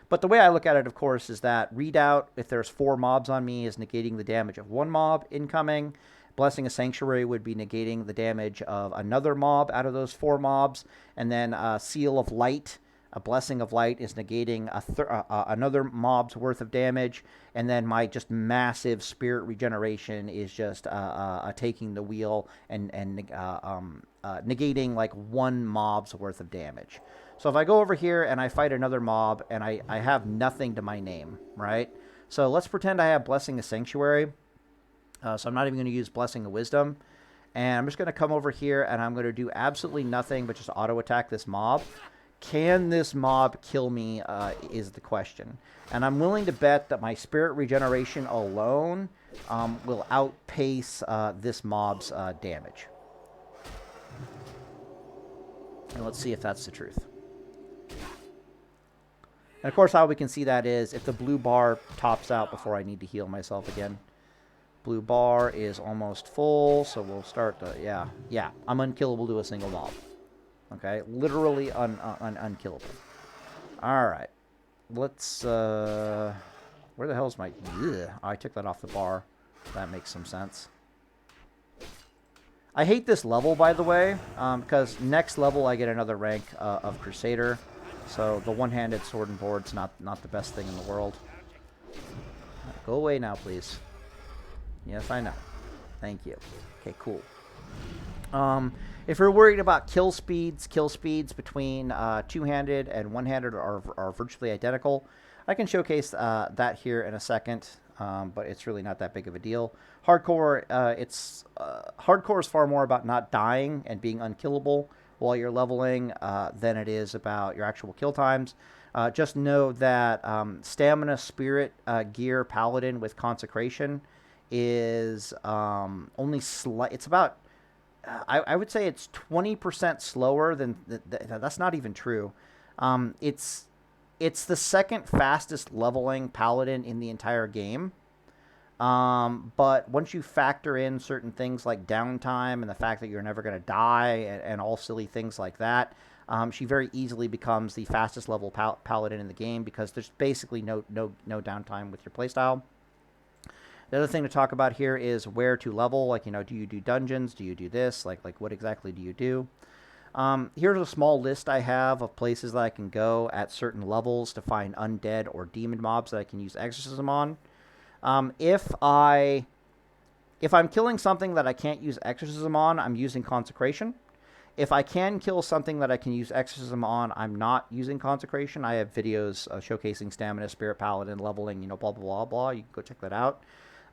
But the way I look at it, of course, is that Redoubt, if there's 4 mobs on me, is negating the damage of 1 mob incoming. Blessing of Sanctuary would be negating the damage of another mob out of those 4 mobs. And then Seal of Light, a Blessing of Light, is negating another mob's worth of damage. And then my just massive Spirit Regeneration is just taking the wheel and negating like 1 mob's worth of damage. So if I go over here and I fight another mob and I have nothing to my name, right? So let's pretend I have Blessing of Sanctuary. So I'm not even going to use Blessing of Wisdom. And I'm just going to come over here and I'm going to do absolutely nothing but just auto-attack this mob. Can this mob kill me is the question. And I'm willing to bet that my Spirit Regeneration alone will outpace this mob's damage. And let's see if that's the truth. And of course, how we can see that is if the blue bar tops out before I need to heal myself again. Blue bar is almost full, so we'll start the, yeah, I'm unkillable to a single mob. Okay, literally unkillable. All right, let's, where the hell's my, ugh, I took that off the bar. That makes some sense. I hate this level, by the way, because next level I get another rank of Crusader. So the one-handed sword and board's not the best thing in the world. Go away now, please. Yes, I know. Thank you. Okay, cool. If you're worried about kill speeds between two-handed and one-handed are virtually identical. I can showcase that here in a second, but it's really not that big of a deal. Hardcore, hardcore is far more about not dying and being unkillable while you're leveling than it is about your actual kill times. Just know that Stamina Spirit Gear Paladin with Consecration is only slight. It's about, I would say it's 20% slower than, that's not even true. It's the second fastest leveling Paladin in the entire game. But once you factor in certain things like downtime and the fact that you're never going to die and all silly things like that, she very easily becomes the fastest level Paladin in the game because there's basically no downtime with your playstyle. The other thing to talk about here is where to level. Like, you know, do you do dungeons? Do you do this? Like what exactly do you do? Here's a small list I have of places that I can go at certain levels to find undead or demon mobs that I can use exorcism on. If I'm killing something that I can't use exorcism on, I'm using consecration. If I can kill something that I can use exorcism on, I'm not using consecration. I have videos showcasing stamina, spirit paladin, leveling, you know, blah, blah, blah, blah. You can go check that out.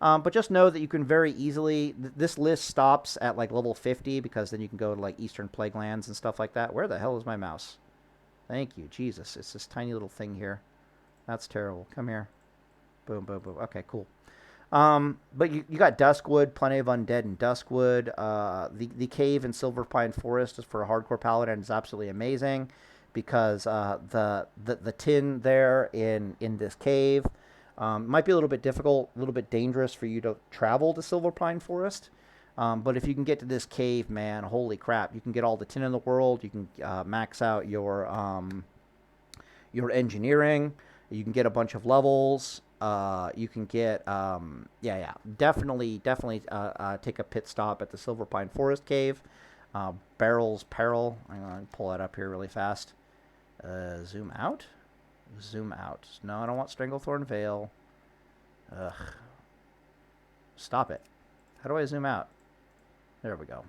But just know that you can very easily, this list stops at like level 50 because then you can go to like Eastern Plague Lands and stuff like that. Where the hell is my mouse? Thank you, Jesus. It's this tiny little thing here. That's terrible. Come here. Boom, boom, boom. Okay, cool. But you got Duskwood, plenty of undead in Duskwood. The cave in Silver Pine Forest is for a hardcore paladin is absolutely amazing because the tin there in this cave might be a little bit difficult, a little bit dangerous for you to travel to Silver Pine Forest. But if you can get to this cave, man, holy crap, you can get all the tin in the world. You can max out your engineering. You can get a bunch of levels. You can get, definitely take a pit stop at the Silver Pine Forest Cave. Barrel's Peril. I'm going to pull that up here really fast. Zoom out? Zoom out. No, I don't want Stranglethorn Vale. Ugh. Stop it. How do I zoom out? There we go.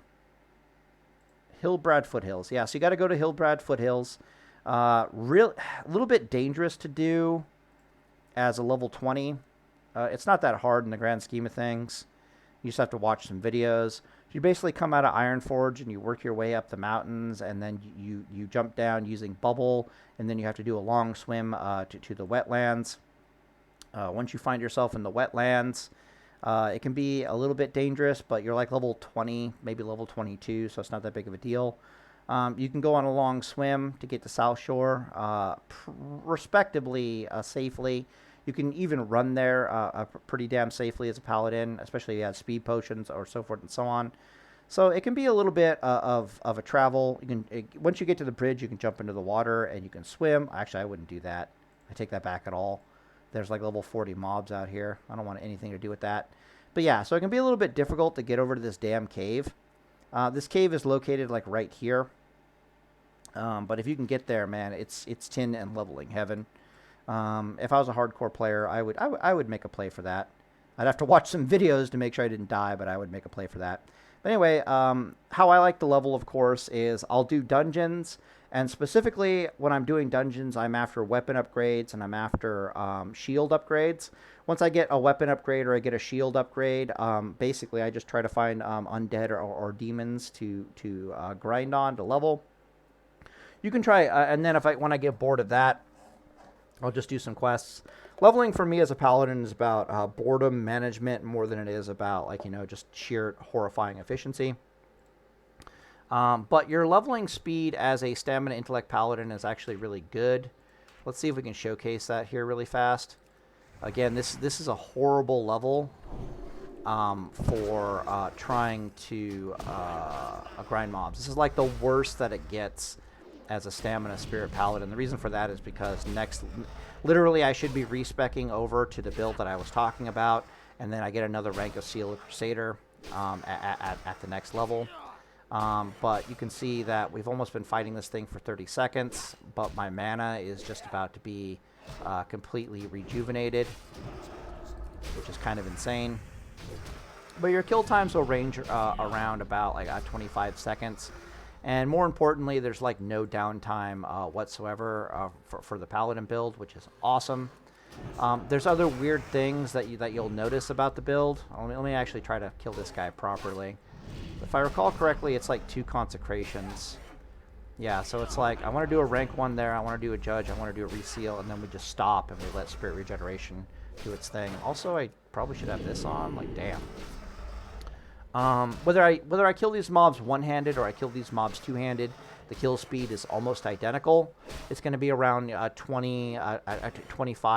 Hillbrad Foothills. Yeah, so you got to go to Hillbrad Foothills. A little bit dangerous to do as a level 20. It's not that hard in the grand scheme of things. You just have to watch some videos. You basically come out of Ironforge and you work your way up the mountains, and then you jump down using bubble, and then you have to do a long swim to the wetlands. Once you find yourself in the wetlands, it can be a little bit dangerous, but you're like level 20, maybe level 22, so it's not that big of a deal. You can go on a long swim to get to South Shore, respectively, safely. You can even run there pretty damn safely as a paladin, especially if you have speed potions or so forth and so on. So it can be a little bit of a travel. Once you get to the bridge, you can jump into the water and you can swim. Actually, I wouldn't do that. I take that back at all. There's like level 40 mobs out here. I don't want anything to do with that. But yeah, so it can be a little bit difficult to get over to this damn cave. This cave is located like right here. But if you can get there, man, it's tin and leveling heaven. If I was a hardcore player, I would make a play for that. I'd have to watch some videos to make sure I didn't die, but I would make a play for that. But anyway, how I like to level, of course, is I'll do dungeons. And specifically, when I'm doing dungeons, I'm after weapon upgrades and I'm after shield upgrades. Once I get a weapon upgrade or I get a shield upgrade, basically I just try to find undead or demons to grind on to level. You can try, and then when I get bored of that, I'll just do some quests. Leveling for me as a paladin is about boredom management more than it is about, like, you know, just sheer horrifying efficiency. But your leveling speed as a stamina intellect paladin is actually really good. Let's see if we can showcase that here really fast. Again, this is a horrible level for trying to grind mobs. This is like the worst that it gets as a stamina spirit paladin. The reason for that is because literally I should be respecing over to the build that I was talking about, and then I get another rank of Seal Crusader at the next level. But you can see that we've almost been fighting this thing for 30 seconds, but my mana is just about to be completely rejuvenated, which is kind of insane. But your kill times will range around about like 25 seconds. And more importantly, there's like no downtime whatsoever for the paladin build, which is awesome. There's other weird things that you'll notice about the build. Let me actually try to kill this guy properly. If I recall correctly, it's like 2 consecrations. Yeah, so it's like I want to do a rank 1 there, I want to do a judge, I want to do a reseal, and then we just stop and we let spirit regeneration do its thing. Also, I probably should have this on. Like, damn. Whether I kill these mobs one-handed or I kill these mobs two-handed, the kill speed is almost identical. It's going to be around 25,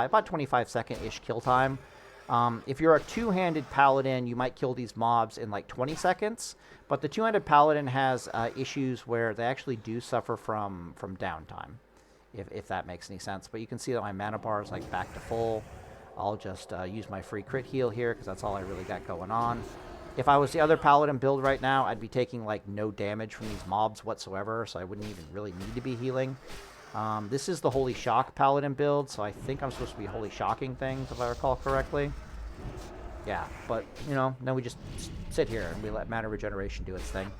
about 25 second-ish kill time. If you're a two-handed paladin, you might kill these mobs in like 20 seconds, but the two-handed paladin has issues where they actually do suffer from downtime, if that makes any sense. But you can see that my mana bar is like back to full. I'll just use my free crit heal here because that's all I really got going on. If I was the other Paladin build right now, I'd be taking like no damage from these mobs whatsoever, so I wouldn't even really need to be healing. This is the Holy Shock Paladin build, so I think I'm supposed to be Holy Shocking things, if I recall correctly. Yeah, but, you know, then we just sit here and we let Mana Regeneration do its thing.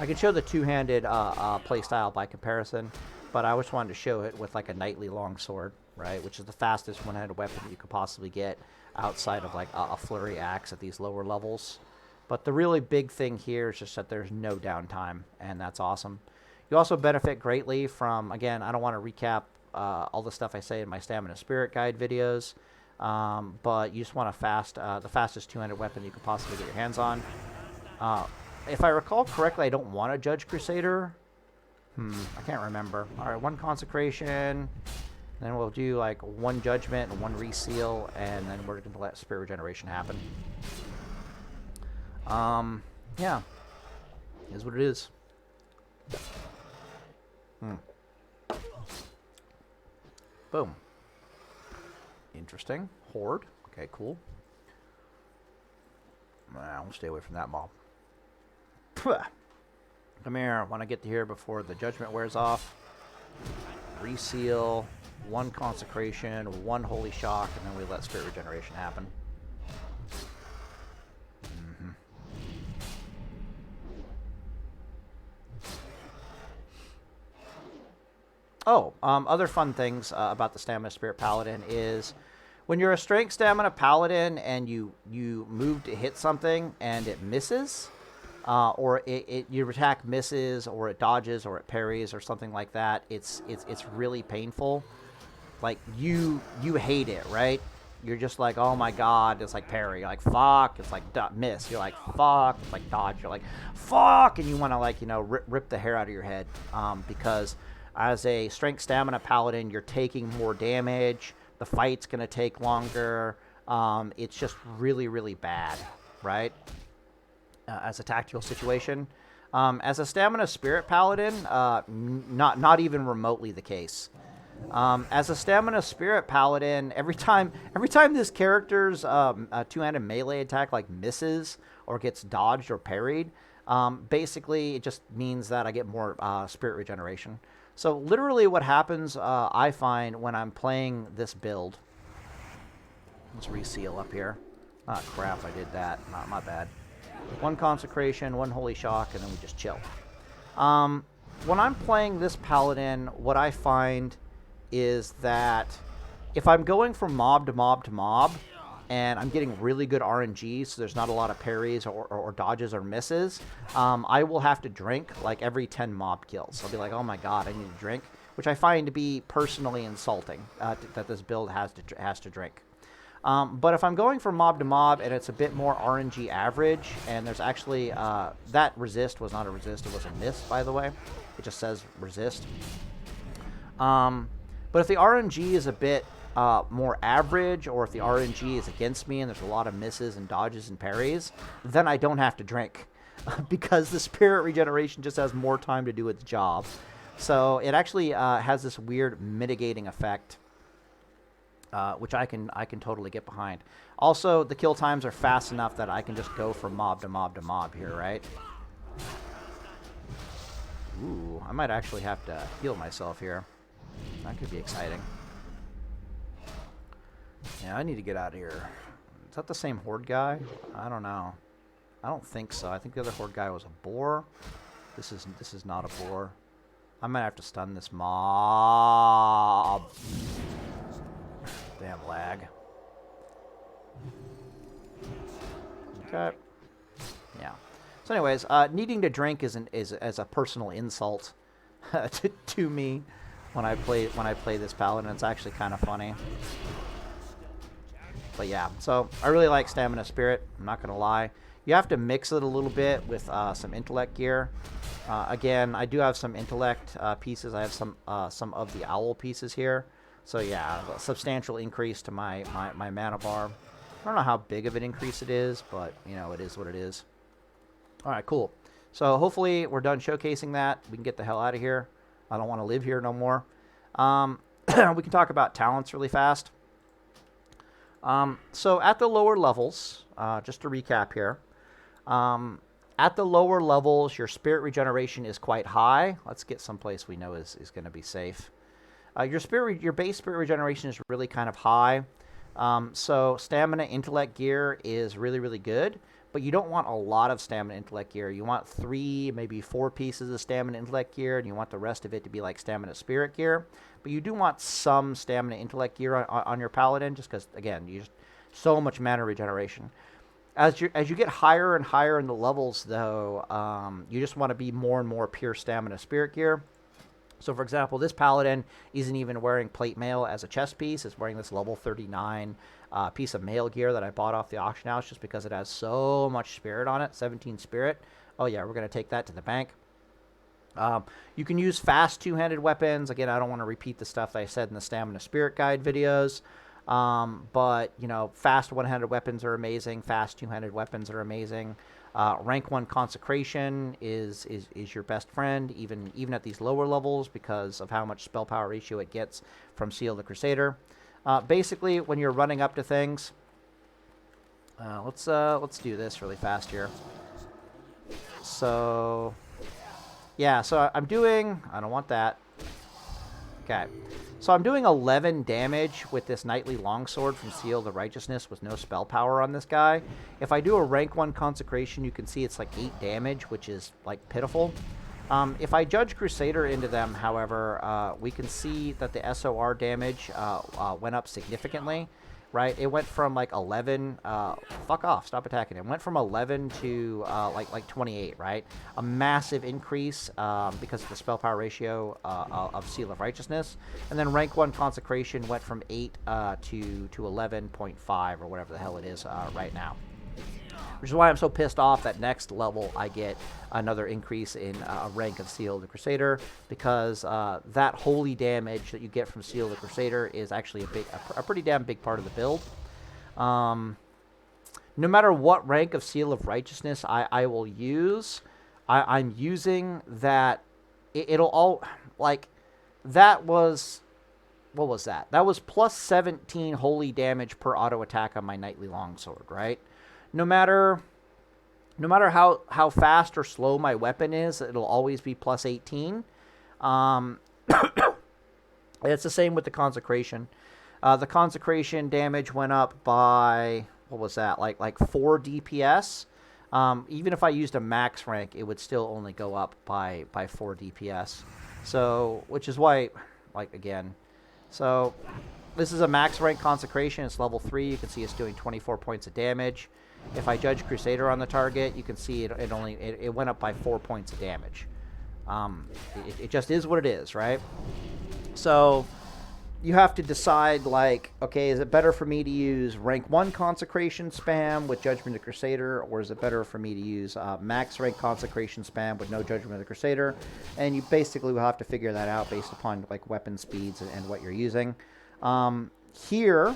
I can show the two-handed playstyle by comparison, but I just wanted to show it with like a Knightly Longsword, right, which is the fastest one-handed weapon that you could possibly get outside of like a flurry axe at these lower levels. But the really big thing here is just that there's no downtime, and that's awesome. You also benefit greatly from, again, I don't want to recap all the stuff I say in my Stamina Spirit Guide videos, but you just want the fastest two-handed weapon you could possibly get your hands on. If I recall correctly, I don't want a Judge Crusader. I can't remember. All right, 1 Consecration. Then we'll do like 1 Judgment and 1 Reseal, and then we're going to let Spirit Regeneration happen. Yeah. Is what it is. Boom. Interesting. Horde. Okay, cool. I'll stay away from that mob. Come here. I want to get to here before the Judgment wears off. Reseal. 1 Consecration, 1 Holy Shock, and then we let Spirit Regeneration happen. Oh, other fun things about the Stamina Spirit Paladin is when you're a Strength Stamina Paladin and you move to hit something and it misses, or your attack misses, or it dodges, or it parries, or something like that, it's really painful. Like, you hate it, right? You're just like, oh my god, it's like parry. You're like, fuck. It's like miss. You're like, fuck. It's like dodge. You're like, fuck. And you want to, like, you know, rip the hair out of your head. Because as a Strength Stamina Paladin, you're taking more damage. The fight's going to take longer. It's just really, really bad, right? As a tactical situation. As a Stamina Spirit Paladin, not even remotely the case. As a Stamina Spirit Paladin, every time this character's two-handed melee attack like misses or gets dodged or parried, basically it just means that I get more Spirit Regeneration. So literally what happens, I find, when I'm playing this build... Let's reseal up here. Ah, crap, I did that. My bad. 1 Consecration, 1 Holy Shock, and then we just chill. When I'm playing this Paladin, what I find is that if I'm going from mob to mob to mob, and I'm getting really good RNG, so there's not a lot of parries or dodges or misses, I will have to drink like every 10 mob kills. I'll be like, oh my god, I need to drink, which I find to be personally insulting, that this build has to drink. But if I'm going from mob to mob and it's a bit more RNG average, and there's actually, that resist was not a resist, it was a miss, by the way. It just says resist. But if the RNG is a bit more average, or if the RNG is against me and there's a lot of misses and dodges and parries, then I don't have to drink. Because the Spirit Regeneration just has more time to do its job. So it actually has this weird mitigating effect, which I can totally get behind. Also, the kill times are fast enough that I can just go from mob to mob to mob here, right? Ooh, I might actually have to heal myself here. That could be exciting. Yeah, I need to get out of here. Is that the same Horde guy? I don't know. I don't think so. I think the other Horde guy was a boar. This is not a boar. I might have to stun this mob. Damn lag. Okay. Yeah. So anyways, needing to drink is a personal insult to me when I play this Paladin. It's actually kind of funny. But yeah, so I really like Stamina Spirit. I'm not gonna lie. You have to mix it a little bit with some intellect gear. Again, I do have some intellect pieces. I have some of the owl pieces here. So yeah, a substantial increase to my mana bar. I don't know how big of an increase it is, but you know, it is what it is. All right, cool. So hopefully we're done showcasing that. We can get the hell out of here. I don't want to live here no more. We can talk about talents really fast. So at the lower levels, just to recap here, at the lower levels, your spirit regeneration is quite high. Let's get someplace we know is going to be safe. Your base spirit regeneration is really kind of high. So stamina intellect gear is really, really good, but you don't want a lot of stamina intellect gear. You want 3, maybe 4 pieces of stamina intellect gear, and you want the rest of it to be like stamina spirit gear. But you do want some stamina intellect gear on your paladin, just because, again, you just so much mana regeneration. As you get higher and higher in the levels, though, you just want to be more and more pure stamina spirit gear. So, for example, this paladin isn't even wearing plate mail as a chest piece. It's wearing this level 39 piece of mail gear that I bought off the auction house just because it has so much spirit on it, 17 spirit. Oh, yeah, we're going to take that to the bank. You can use fast two-handed weapons. Again, I don't want to repeat the stuff that I said in the Stamina Spirit Guide videos. But, you know, fast one-handed weapons are amazing. Fast two-handed weapons are amazing. Rank 1 Consecration is your best friend, even at these lower levels, because of how much spell power ratio it gets from Seal the Crusader. Basically, when you're running up to things, let's do this really fast here. So, yeah, so I don't want that. Okay. So I'm doing 11 damage with this Knightly Longsword from Seal the Righteousness with no spell power on this guy. If I do a rank 1 Consecration, you can see it's like 8 damage, which is like pitiful. If I judge Crusader into them, however, we can see that the SOR damage went up significantly, right? It went from like 11, fuck off, stop attacking him. Went from 11 to like 28, right? A massive increase because of the spell power ratio of Seal of Righteousness. And then rank 1 Consecration went from 8 to 11.5 or whatever the hell it is right now. Which is why I'm so pissed off that next level I get another increase in a rank of Seal the Crusader, because that holy damage that you get from Seal the Crusader is actually a pretty damn big part of the build. No matter what rank of Seal of Righteousness I will use, I'm using that. It'll all, like, that was, what was that? That was plus 17 holy damage per auto attack on my Knightly Longsword, right? No matter how fast or slow my weapon is, it'll always be plus 18. It's the same with the Consecration. The Consecration damage went up by, what was that, like 4 DPS. Even if I used a max rank, it would still only go up by 4 DPS. So, which is why, like, again, so this is a max rank Consecration. It's level 3. You can see it's doing 24 points of damage. If I judge Crusader on the target, you can see it went up by 4 points of damage. It just is what it is, right? So you have to decide, like, okay, is it better for me to use rank 1 Consecration spam with Judgment of the Crusader, or is it better for me to use max rank Consecration spam with no Judgment of the Crusader? And you basically will have to figure that out based upon, like, weapon speeds and what you're using. Here,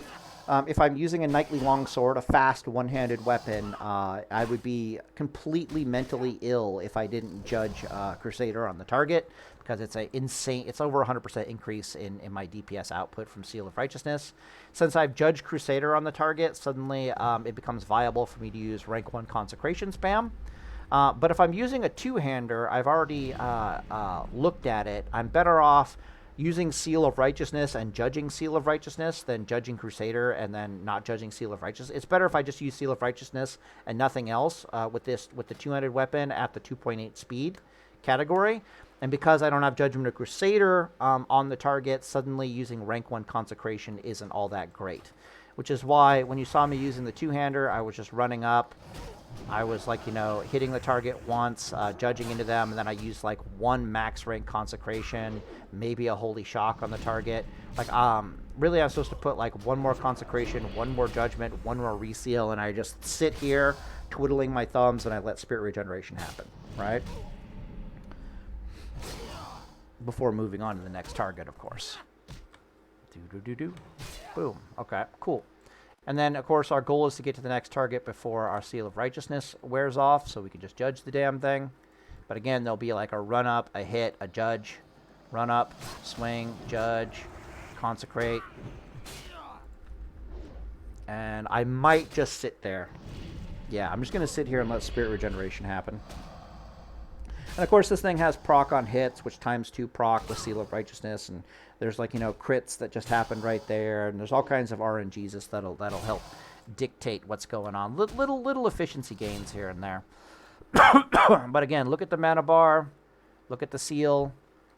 if I'm using a Knightly Longsword, a fast one-handed weapon, I would be completely mentally ill if I didn't judge Crusader on the target, because it's it's over 100% increase in my DPS output from Seal of Righteousness. Since I've judged Crusader on the target, suddenly it becomes viable for me to use rank 1 Consecration spam. But if I'm using a two-hander, I've already looked at it. I'm better off using Seal of Righteousness and judging Seal of Righteousness than judging Crusader and then not judging Seal of Righteousness. It's better if I just use Seal of Righteousness and nothing else with the two-handed weapon at the 2.8 speed category. And because I don't have Judgment of Crusader on the target, suddenly using rank 1 Consecration isn't all that great. Which is why when you saw me using the two-hander, I was just running up. I was, like, you know, hitting the target once, judging into them, and then I used, like, 1 max rank Consecration, maybe a Holy Shock on the target. Like, really I'm supposed to put, like, 1 more Consecration, 1 more Judgment, 1 more Reseal, and I just sit here twiddling my thumbs and I let Spirit Regeneration happen, right? Before moving on to the next target, of course. Boom. Okay, cool. And then, of course, our goal is to get to the next target before our Seal of Righteousness wears off, so we can just judge the damn thing. But again, there'll be like a run-up, a hit, a judge. Run-up, swing, judge, consecrate. And I might just sit there. Yeah, I'm just going to sit here and let Spirit Regeneration happen. And of course, this thing has proc on hits, which times 2 proc with Seal of Righteousness. And there's like, crits that just happened right there. And there's all kinds of RNGs that'll help dictate what's going on. Little efficiency gains here and there. But again, look at the mana bar. Look at the seal.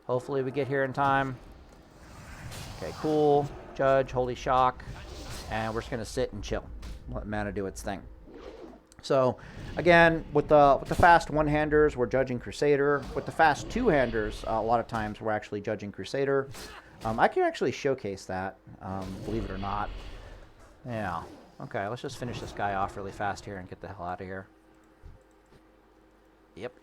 Hopefully we get here in time. Okay, cool. Judge, Holy Shock. And we're just going to sit and chill. Let mana do its thing. So, again, with the fast one-handers, we're judging Crusader. With the fast two-handers, a lot of times we're actually judging Crusader. I can actually showcase that, believe it or not. Yeah. Okay, let's just finish this guy off really fast here and get the hell out of here. Yep.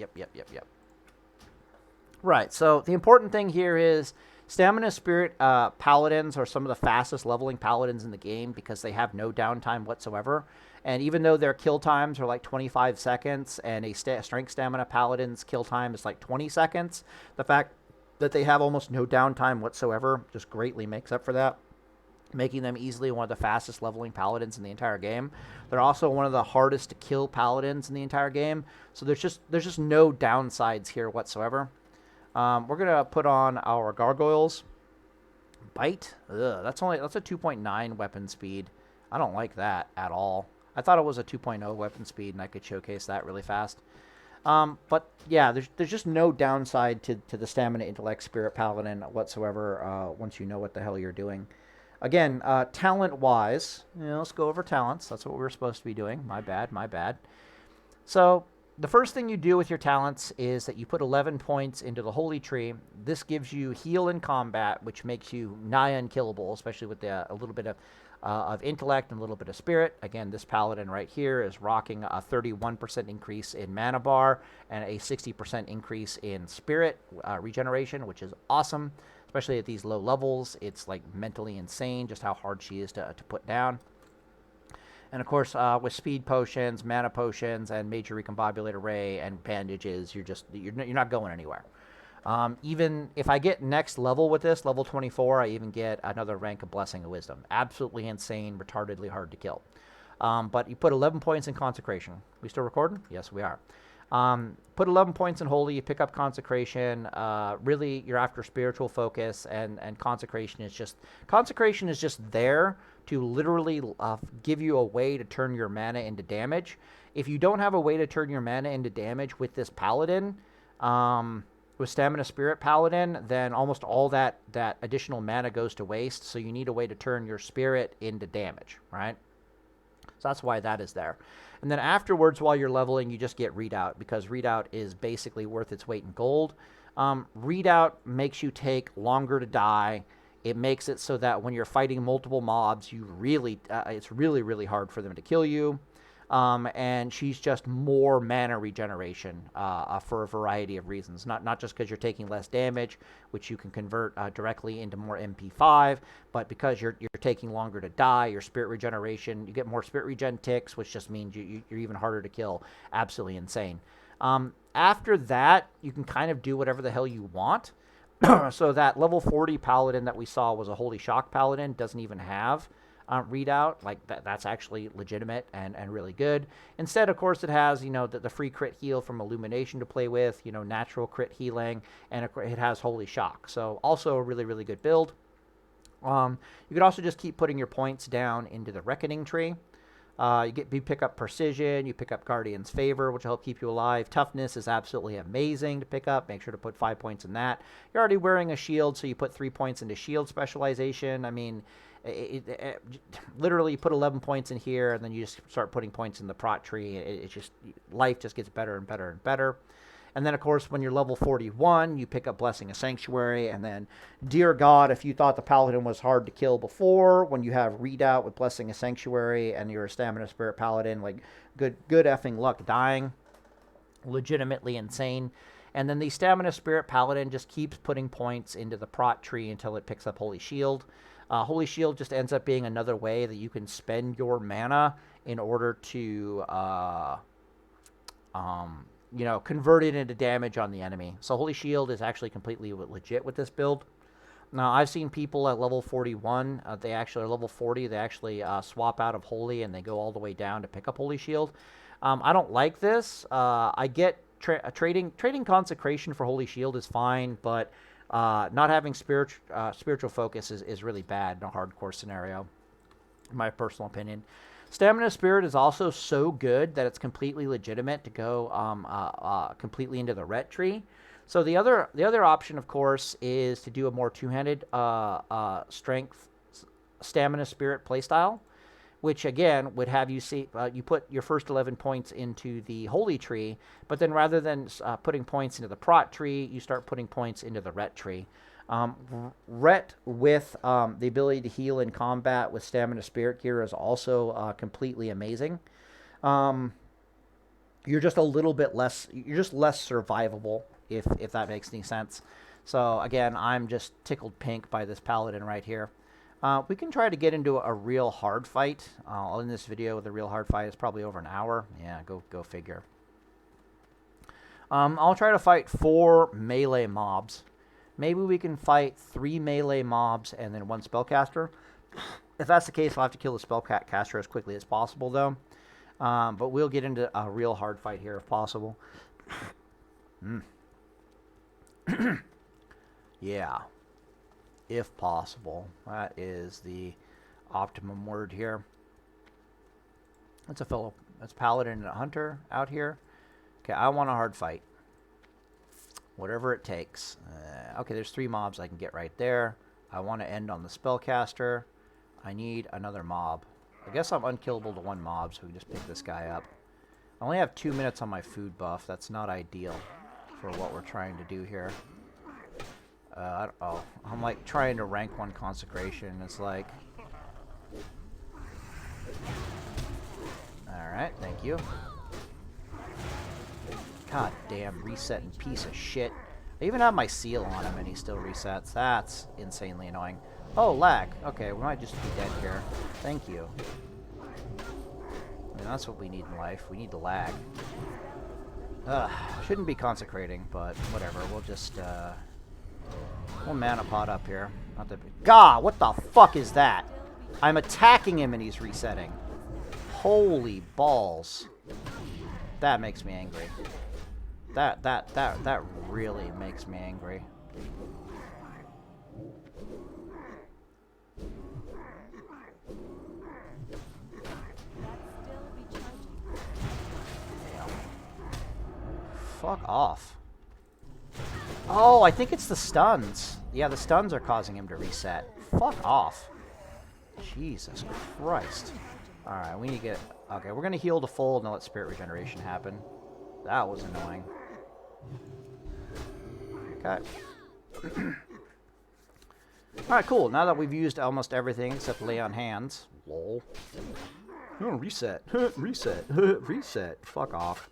Right, so the important thing here is Stamina Spirit Paladins are some of the fastest leveling Paladins in the game because they have no downtime whatsoever. And even though their kill times are like 25 seconds and a Strength Stamina Paladin's kill time is like 20 seconds, the fact that they have almost no downtime whatsoever just greatly makes up for that, making them easily one of the fastest leveling Paladins in the entire game. They're also one of the hardest to kill Paladins in the entire game, so there's just no downsides here whatsoever. We're going to put on our Gargoyles. Bite? Ugh, that's a 2.9 weapon speed. I don't like that at all. I thought it was a 2.0 weapon speed, and I could showcase that really fast. But, yeah, there's just no downside to the Stamina Intellect Spirit Paladin whatsoever once you know what the hell you're doing. Again, talent-wise, let's go over talents. That's what we were supposed to be doing. My bad. So, the first thing you do with your talents is that you put 11 points into the Holy Tree. This gives you heal in combat, which makes you nigh unkillable, especially with a little bit of intellect and a little bit of spirit. Again, this paladin right here is rocking a 31% increase in mana bar and a 60% increase in spirit regeneration, which is awesome, especially at these low levels. It's like mentally insane just how hard she is to put down. And, of course, with speed potions, mana potions, and major recombobulate array and bandages, you're not going anywhere. Even if I get next level with this, level 24, I even get another rank of Blessing of Wisdom. Absolutely insane, retardedly hard to kill. But you put 11 points in Consecration. We still recording? Yes, we are. Put 11 points in Holy, you pick up Consecration. Really, you're after spiritual focus, and Consecration is just there to literally give you a way to turn your mana into damage. If you don't have a way to turn your mana into damage with this Paladin, with Stamina Spirit Paladin, then almost all that additional mana goes to waste, so you need a way to turn your spirit into damage, right? So that's why that is there. And then afterwards, while you're leveling, you just get Readout, because Readout is basically worth its weight in gold. Readout makes you take longer to die. It makes it so that when you're fighting multiple mobs, it's really hard for them to kill you. And she's just more mana regeneration for a variety of reasons. Not just because you're taking less damage, which you can convert directly into more MP5, but because you're taking longer to die, your spirit regeneration, you get more spirit regen ticks, which just means you're even harder to kill. Absolutely insane. After that, you can kind of do whatever the hell you want. So that level 40 paladin that we saw was a Holy Shock paladin, doesn't even have Readout. Like that's actually legitimate and really good. Instead, of course, it has the free crit heal from Illumination to play with, natural crit healing, and it has Holy Shock. So also a really good build. You could also just keep putting your points down into the Reckoning tree. You pick up Precision, you pick up Guardian's Favor, which will help keep you alive. Toughness is absolutely amazing to pick up. Make sure to put 5 points in that. You're already wearing a shield, so you put 3 points into shield specialization. I mean, literally you put 11 points in here, and then you just start putting points in the prot tree. Life just gets better and better and better. And then, of course, when you're level 41, you pick up Blessing of Sanctuary. And then, dear God, if you thought the Paladin was hard to kill before, when you have Readout with Blessing of Sanctuary and you're a Stamina Spirit Paladin, like, good effing luck dying. Legitimately insane. And then the Stamina Spirit Paladin just keeps putting points into the prot tree until it picks up Holy Shield. Holy Shield just ends up being another way that you can spend your mana in order to convert it into damage on the enemy. So Holy Shield is actually completely legit with this build. Now, I've seen people at level 41, they actually are level 40, they actually swap out of Holy and they go all the way down to pick up Holy Shield. I don't like this. I get trading Consecration for Holy Shield is fine, but not having spiritual focus is really bad in a hardcore scenario, in my personal opinion. Stamina Spirit is also so good that it's completely legitimate to go completely into the ret tree. So the other option, of course, is to do a more two-handed strength Stamina Spirit playstyle, which again would have you see you put your first 11 points into the Holy Tree, but then rather than putting points into the Prot tree, you start putting points into the Ret tree. Ret with the ability to heal in combat with Stamina Spirit Gear is also completely amazing. You're just a little bit less. You're just less survivable, if that makes any sense. So again, I'm just tickled pink by this paladin right here. We can try to get into a real hard fight. I'll end this video with a real hard fight. It's probably over an hour. Yeah, go figure. I'll try to fight 4 melee mobs. Maybe we can fight 3 melee mobs and then 1 spellcaster. If that's the case, I'll have to kill the spellcaster as quickly as possible, though. But we'll get into a real hard fight here if possible. Yeah. If possible. That is the optimum word here. That's a paladin and a hunter out here. Okay, I want a hard fight. Whatever it takes. Okay, there's 3 mobs I can get right there. I want to end on the spellcaster. I need another mob. I guess I'm unkillable to 1 mob, so we just pick this guy up. I only have 2 minutes on my food buff. That's not ideal for what we're trying to do here. I'm like trying to rank 1 consecration. It's like... Alright, thank you. God damn, resetting piece of shit. I even have my seal on him and he still resets. That's insanely annoying. Oh, lag. Okay, we might just be dead here. Thank you. I mean, that's what we need in life. We need the lag. Shouldn't be consecrating, but whatever. We'll just, we'll mana pot up here. Not that big. God, what the fuck is that? I'm attacking him and he's resetting. Holy balls. That makes me angry. That really makes me angry. Damn. Fuck off. Oh, I think it's the stuns. Yeah, the stuns are causing him to reset. Fuck off. Jesus Christ. Alright, we need to get... Okay, we're going to heal to full and let spirit regeneration happen. That was annoying. Okay. Alright, cool. Now that we've used almost everything except lay on hands. Lol. Oh, reset. Reset. Reset. Fuck off.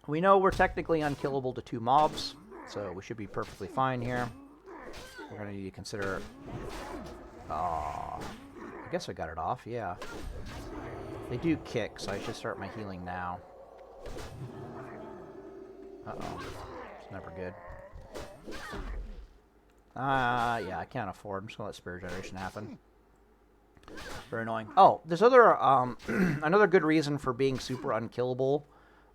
We know we're technically unkillable to 2 mobs, so we should be perfectly fine here. We're going to need to consider... I guess I got it off, yeah. They do kick, so I should start my healing now. Uh-oh. It's never good. Yeah, I can't afford. I'm just gonna let spirit regeneration happen. Very annoying. Oh, there's other, another good reason for being super unkillable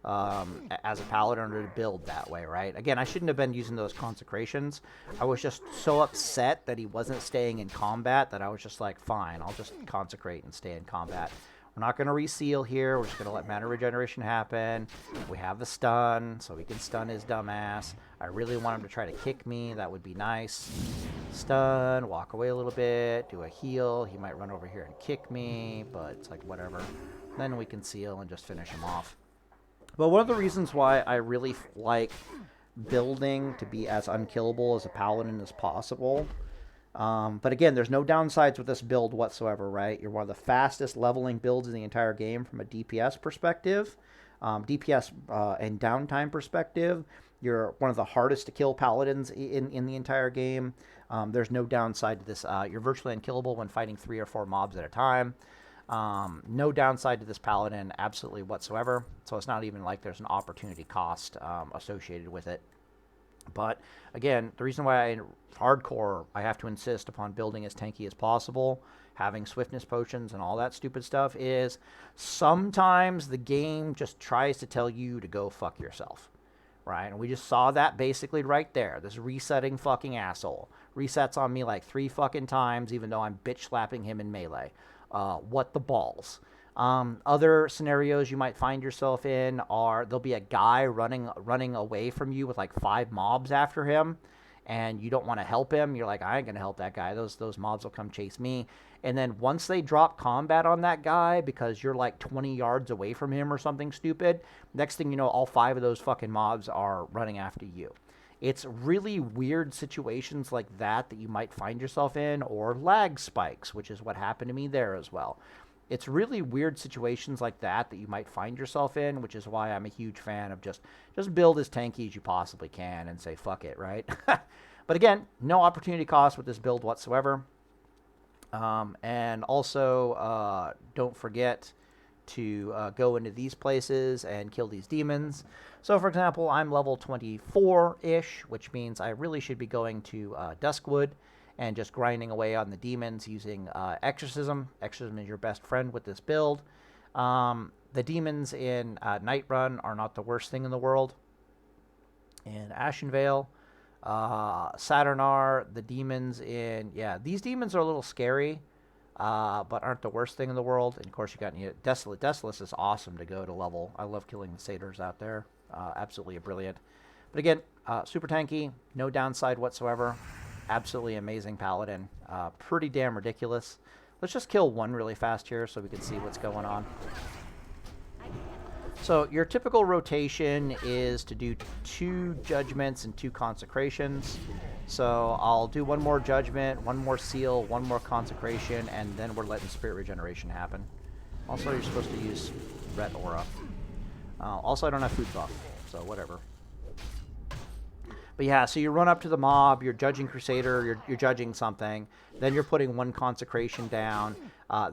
as a paladin to build that way, right? Again, I shouldn't have been using those consecrations. I was just so upset that he wasn't staying in combat that I was just like, fine, I'll just consecrate and stay in combat. We're not going to reseal here. We're just going to let mana regeneration happen. We have the stun, so we can stun his dumbass. I really want him to try to kick me. That would be nice. Stun, walk away a little bit, do a heal. He might run over here and kick me, but it's like, whatever. Then we can seal and just finish him off. But one of the reasons why I really like building to be as unkillable as a paladin as possible... but again, there's no downsides with this build whatsoever, right? You're one of the fastest leveling builds in the entire game from a DPS perspective. DPS and downtime perspective, you're one of the hardest to kill paladins in the entire game. There's no downside to this. You're virtually unkillable when fighting 3 or 4 mobs at a time. No downside to this paladin absolutely whatsoever. So it's not even like there's an opportunity cost associated with it. But again, the reason why hardcore, I have to insist upon building as tanky as possible, having swiftness potions and all that stupid stuff, is sometimes the game just tries to tell you to go fuck yourself. Right? And we just saw that basically right there. This resetting fucking asshole. Resets on me like 3 fucking times, even though I'm bitch slapping him in melee. What the balls? Other scenarios you might find yourself in are there'll be a guy running away from you with like 5 mobs after him, and you don't want to help him. You're like, I ain't gonna help that guy. Those mobs will come chase me. And then once they drop combat on that guy because you're like 20 yards away from him or something stupid, next thing you know, all 5 of those fucking mobs are running after you. It's really weird situations like that that you might find yourself in, or lag spikes, which is what happened to me there as well. It's really weird situations like that that you might find yourself in, which is why I'm a huge fan of just build as tanky as you possibly can and say fuck it, right? But again, no opportunity cost with this build whatsoever. And also, don't forget to go into these places and kill these demons. So, for example, I'm level 24-ish, which means I really should be going to Duskwood and just grinding away on the demons using Exorcism. Exorcism is your best friend with this build. The demons in Nightrun are not the worst thing in the world. In Ashenvale, Saturnar, the demons in... Yeah, these demons are a little scary, but aren't the worst thing in the world. And, of course, you got Desolate. Desolate is awesome to go to level. I love killing the satyrs out there. Absolutely brilliant. But, again, super tanky, no downside whatsoever. Absolutely amazing paladin. Pretty damn ridiculous. Let's just kill one really fast here so we can see what's going on. So your typical rotation is to do 2 judgments and 2 consecrations. So I'll do 1 more judgment, 1 more seal, 1 more consecration, and then we're letting spirit regeneration happen. Also, you're supposed to use red aura. Also, I don't have food buff, so whatever. But yeah, so you run up to the mob, you're judging Crusader, you're judging something, then you're putting 1 consecration down,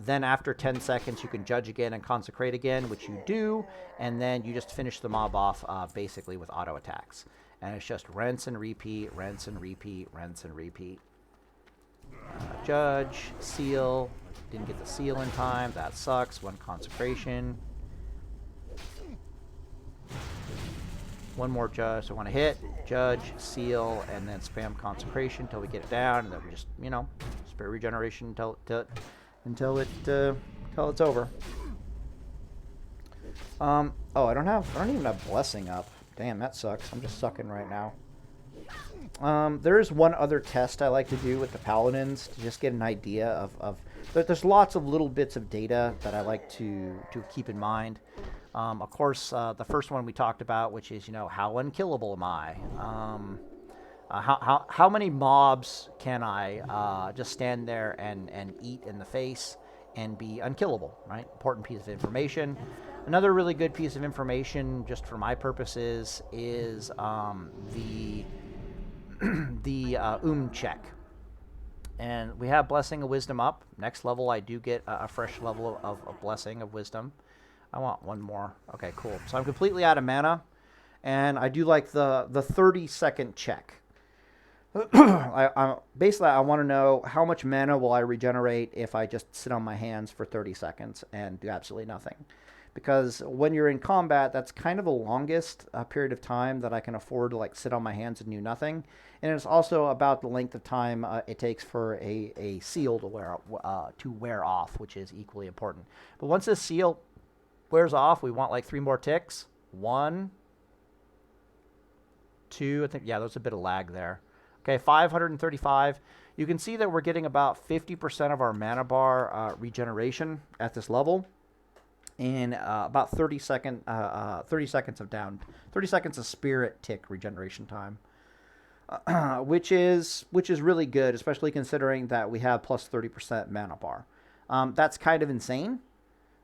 then after 10 seconds you can judge again and consecrate again, which you do, and then you just finish the mob off basically with auto attacks. And it's just rinse and repeat, rinse and repeat, rinse and repeat. Judge, seal, didn't get the seal in time, that sucks, 1 consecration. 1 more judge, so I want to hit, judge, seal, and then spam consecration until we get it down, and then we just, you know, spirit regeneration until it's over. Oh, I don't even have blessing up. Damn, that sucks. I'm just sucking right now. There is one other test I like to do with the paladins to just get an idea of there's lots of little bits of data that I like to keep in mind. Of course, the first one we talked about, which is, you know, how unkillable am I? How many mobs can I just stand there and eat in the face and be unkillable, right? Important piece of information. Another really good piece of information, just for my purposes, is the check. And we have Blessing of Wisdom up. Next level, I do get a fresh level of Blessing of Wisdom. I want 1 more. Okay, cool. So I'm completely out of mana, and I do like the 30-second check. Basically, I want to know how much mana will I regenerate if I just sit on my hands for 30 seconds and do absolutely nothing. Because when you're in combat, that's kind of the longest period of time that I can afford to like sit on my hands and do nothing. And it's also about the length of time it takes for a seal to wear off, which is equally important. But once this seal wears off, we want like 3 more ticks. 1, 2, I think, yeah, there's a bit of lag there. Okay, 535. You can see that we're getting about 50% of our mana bar regeneration at this level. In about 30 seconds of spirit tick regeneration time, which is really good, especially considering that we have plus 30% mana bar. That's kind of insane.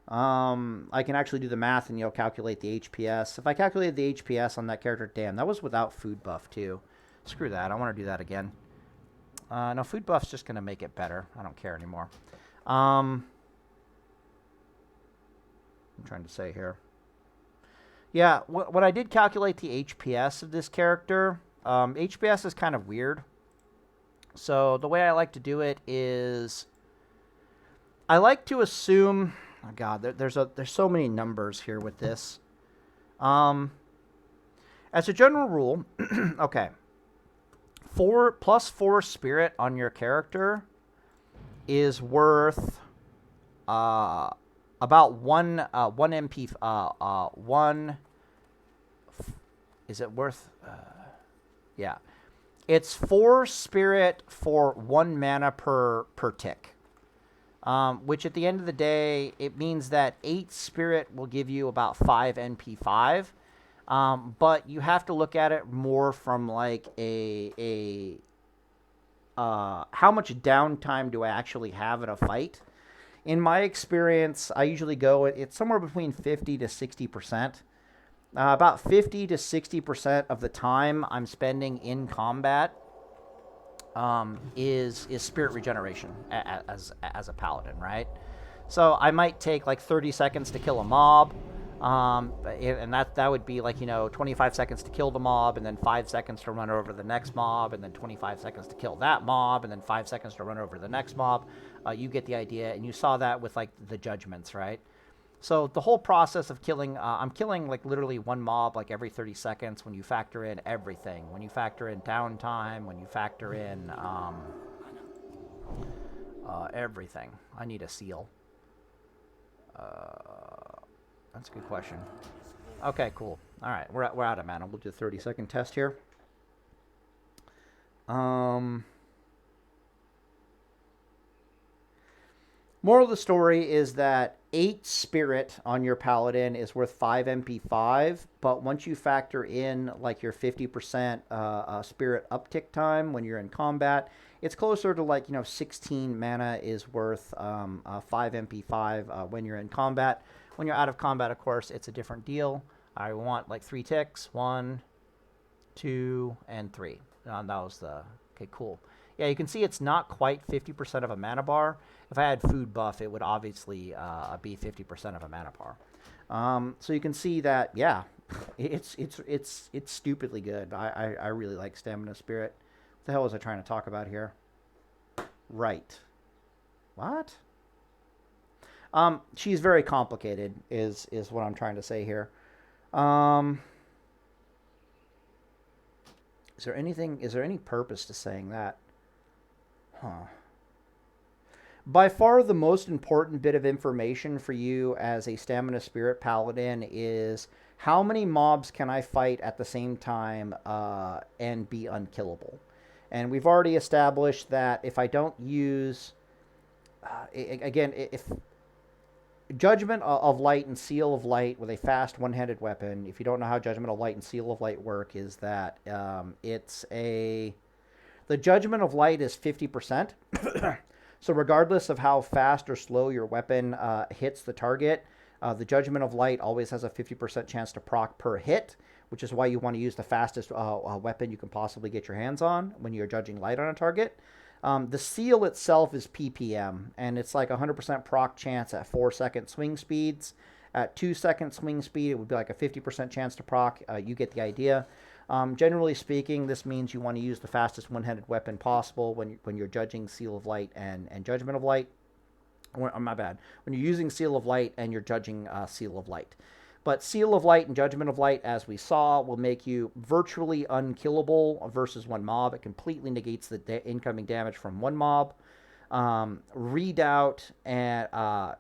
I can actually do the math and calculate the HPS. If I calculated the HPS on that character, damn, that was without food buff too. Screw that. I want to do that again. No, food buff's just gonna make it better. I don't care anymore. I'm trying to say here. Yeah, when I did calculate the HPS of this character, HPS is kind of weird. So the way I like to do it is I like to assume, oh God, there's so many numbers here with this. As a general rule, okay, 4 spirit on your character is worth about one MP. Is it worth? Yeah, it's 4 spirit for 1 mana per tick. Which at the end of the day, it means that 8 spirit will give you about 5 NP5. But you have to look at it more from like how much downtime do I actually have in a fight? In my experience, I usually go, it's somewhere between 50 to 60%. About 50 to 60% of the time I'm spending in combat is spirit regeneration as a paladin, right? So I might take like 30 seconds to kill a mob, and that would be like, 25 seconds to kill the mob, and then 5 seconds to run over the next mob, and then 25 seconds to kill that mob, and then 5 seconds to run over the next mob. You get the idea, and you saw that with like the judgments, right? So the whole process of killing, I'm killing like literally 1 mob like every 30 seconds when you factor in everything. When you factor in downtime, when you factor in everything. I need a seal. That's a good question. Okay, cool. All right, we're out of mana. We'll do a 30-second test here. Moral of the story is that 8 spirit on your paladin is worth 5 MP5, but once you factor in like your 50% spirit uptick time when you're in combat, it's closer to like, 16 mana is worth 5 MP5 when you're in combat. When you're out of combat, of course, it's a different deal. I want like 3 ticks, 1, 2, and 3. That was the, okay, cool. Yeah, you can see it's not quite 50% of a mana bar. If I had food buff, it would obviously be 50% of a mana bar. So you can see that, yeah, it's stupidly good. I really like Stamina Spirit. What the hell was I trying to talk about here? Right. What? She's very complicated, is what I'm trying to say here. Is there any purpose to saying that? Huh. By far the most important bit of information for you as a Stamina Spirit Paladin is how many mobs can I fight at the same time and be unkillable. And we've already established that if I don't use... again, if Judgment of Light and Seal of Light with a fast one-handed weapon, if you don't know how Judgment of Light and Seal of Light work, is that the Judgment of Light is 50%. So regardless of how fast or slow your weapon hits the target, the Judgment of Light always has a 50% chance to proc per hit, which is why you want to use the fastest weapon you can possibly get your hands on when you're judging light on a target. The seal itself is PPM, and it's like 100% proc chance at 4-second swing speeds. At 2-second swing speed, it would be like a 50% chance to proc. You get the idea. Generally speaking, this means you want to use the fastest one-handed weapon possible when you're judging Seal of Light and Judgment of Light. My bad. When you're using Seal of Light and you're judging Seal of Light. But Seal of Light and Judgment of Light, as we saw, will make you virtually unkillable versus 1 mob. It completely negates the incoming damage from 1 mob. Redoubt, and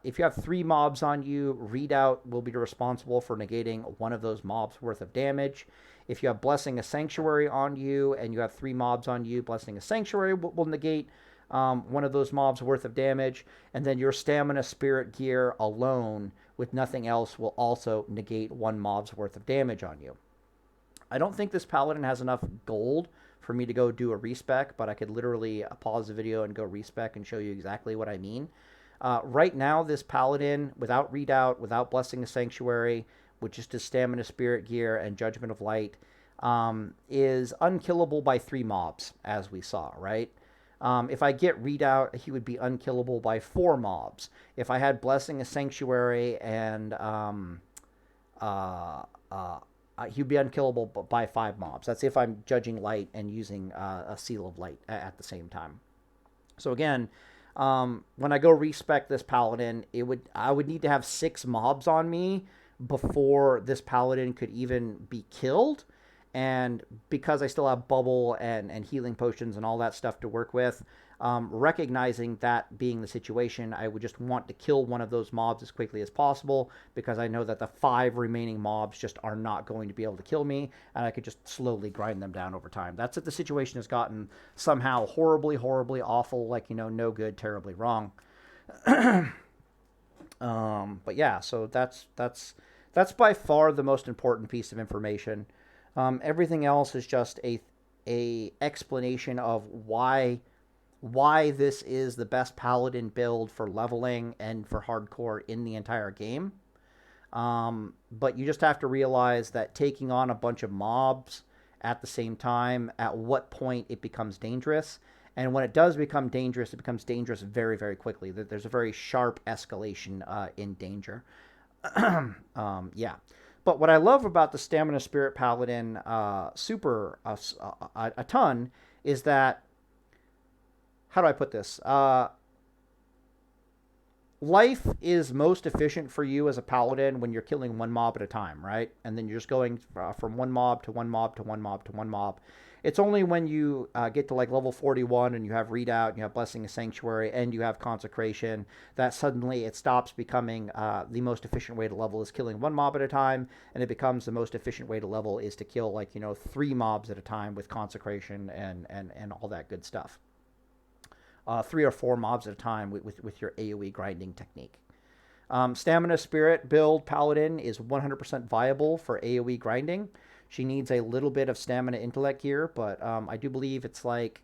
if you have 3 mobs on you, Redoubt will be responsible for negating 1 of those mobs worth of damage. If you have Blessing a Sanctuary on you and you have 3 mobs on you, Blessing a Sanctuary will negate 1 of those mobs worth of damage. And then your Stamina Spirit Gear alone with nothing else will also negate 1 mob's worth of damage on you. I don't think this Paladin has enough gold for me to go do a respec, but I could literally pause the video and go respec and show you exactly what I mean. Right now, this Paladin, without Redoubt, without Blessing a Sanctuary, which is just Stamina Spirit Gear and Judgment of Light, is unkillable by 3 mobs, as we saw, right? If I get Redoubt, he would be unkillable by 4 mobs. If I had Blessing a Sanctuary and he'd be unkillable by 5 mobs. That's if I'm judging light and using a seal of light at the same time. So again, when I go respec this paladin, I would need to have 6 mobs on me before this paladin could even be killed. And because I still have bubble and healing potions and all that stuff to work with, recognizing that being the situation, I would just want to kill one of those mobs as quickly as possible, because I know that the 5 remaining mobs just are not going to be able to kill me, and I could just slowly grind them down over time. That's if the situation has gotten somehow horribly, horribly awful, like, no good, terribly wrong. But yeah, so that's by far the most important piece of information. Everything else is just a explanation of why this is the best paladin build for leveling and for hardcore in the entire game. But you just have to realize that taking on a bunch of mobs at the same time, at what point it becomes dangerous. And when it does become dangerous, it becomes dangerous very, very quickly. There's a very sharp escalation in danger. Yeah. But what I love about the Stamina Spirit Paladin a ton is that, how do I put this? Life is most efficient for you as a paladin when you're killing 1 mob at a time, right? And then you're just going from 1 mob to 1 mob to 1 mob to 1 mob. It's only when you get to like level 41 and you have Readout, and you have Blessing of Sanctuary, and you have Consecration, that suddenly it stops becoming the most efficient way to level is killing 1 mob at a time, and it becomes the most efficient way to level is to kill 3 mobs at a time with Consecration and all that good stuff. 3 or 4 mobs at a time with your AoE grinding technique. Stamina Spirit build Paladin is 100% viable for AoE grinding. She needs a little bit of Stamina Intellect Gear, but I do believe it's like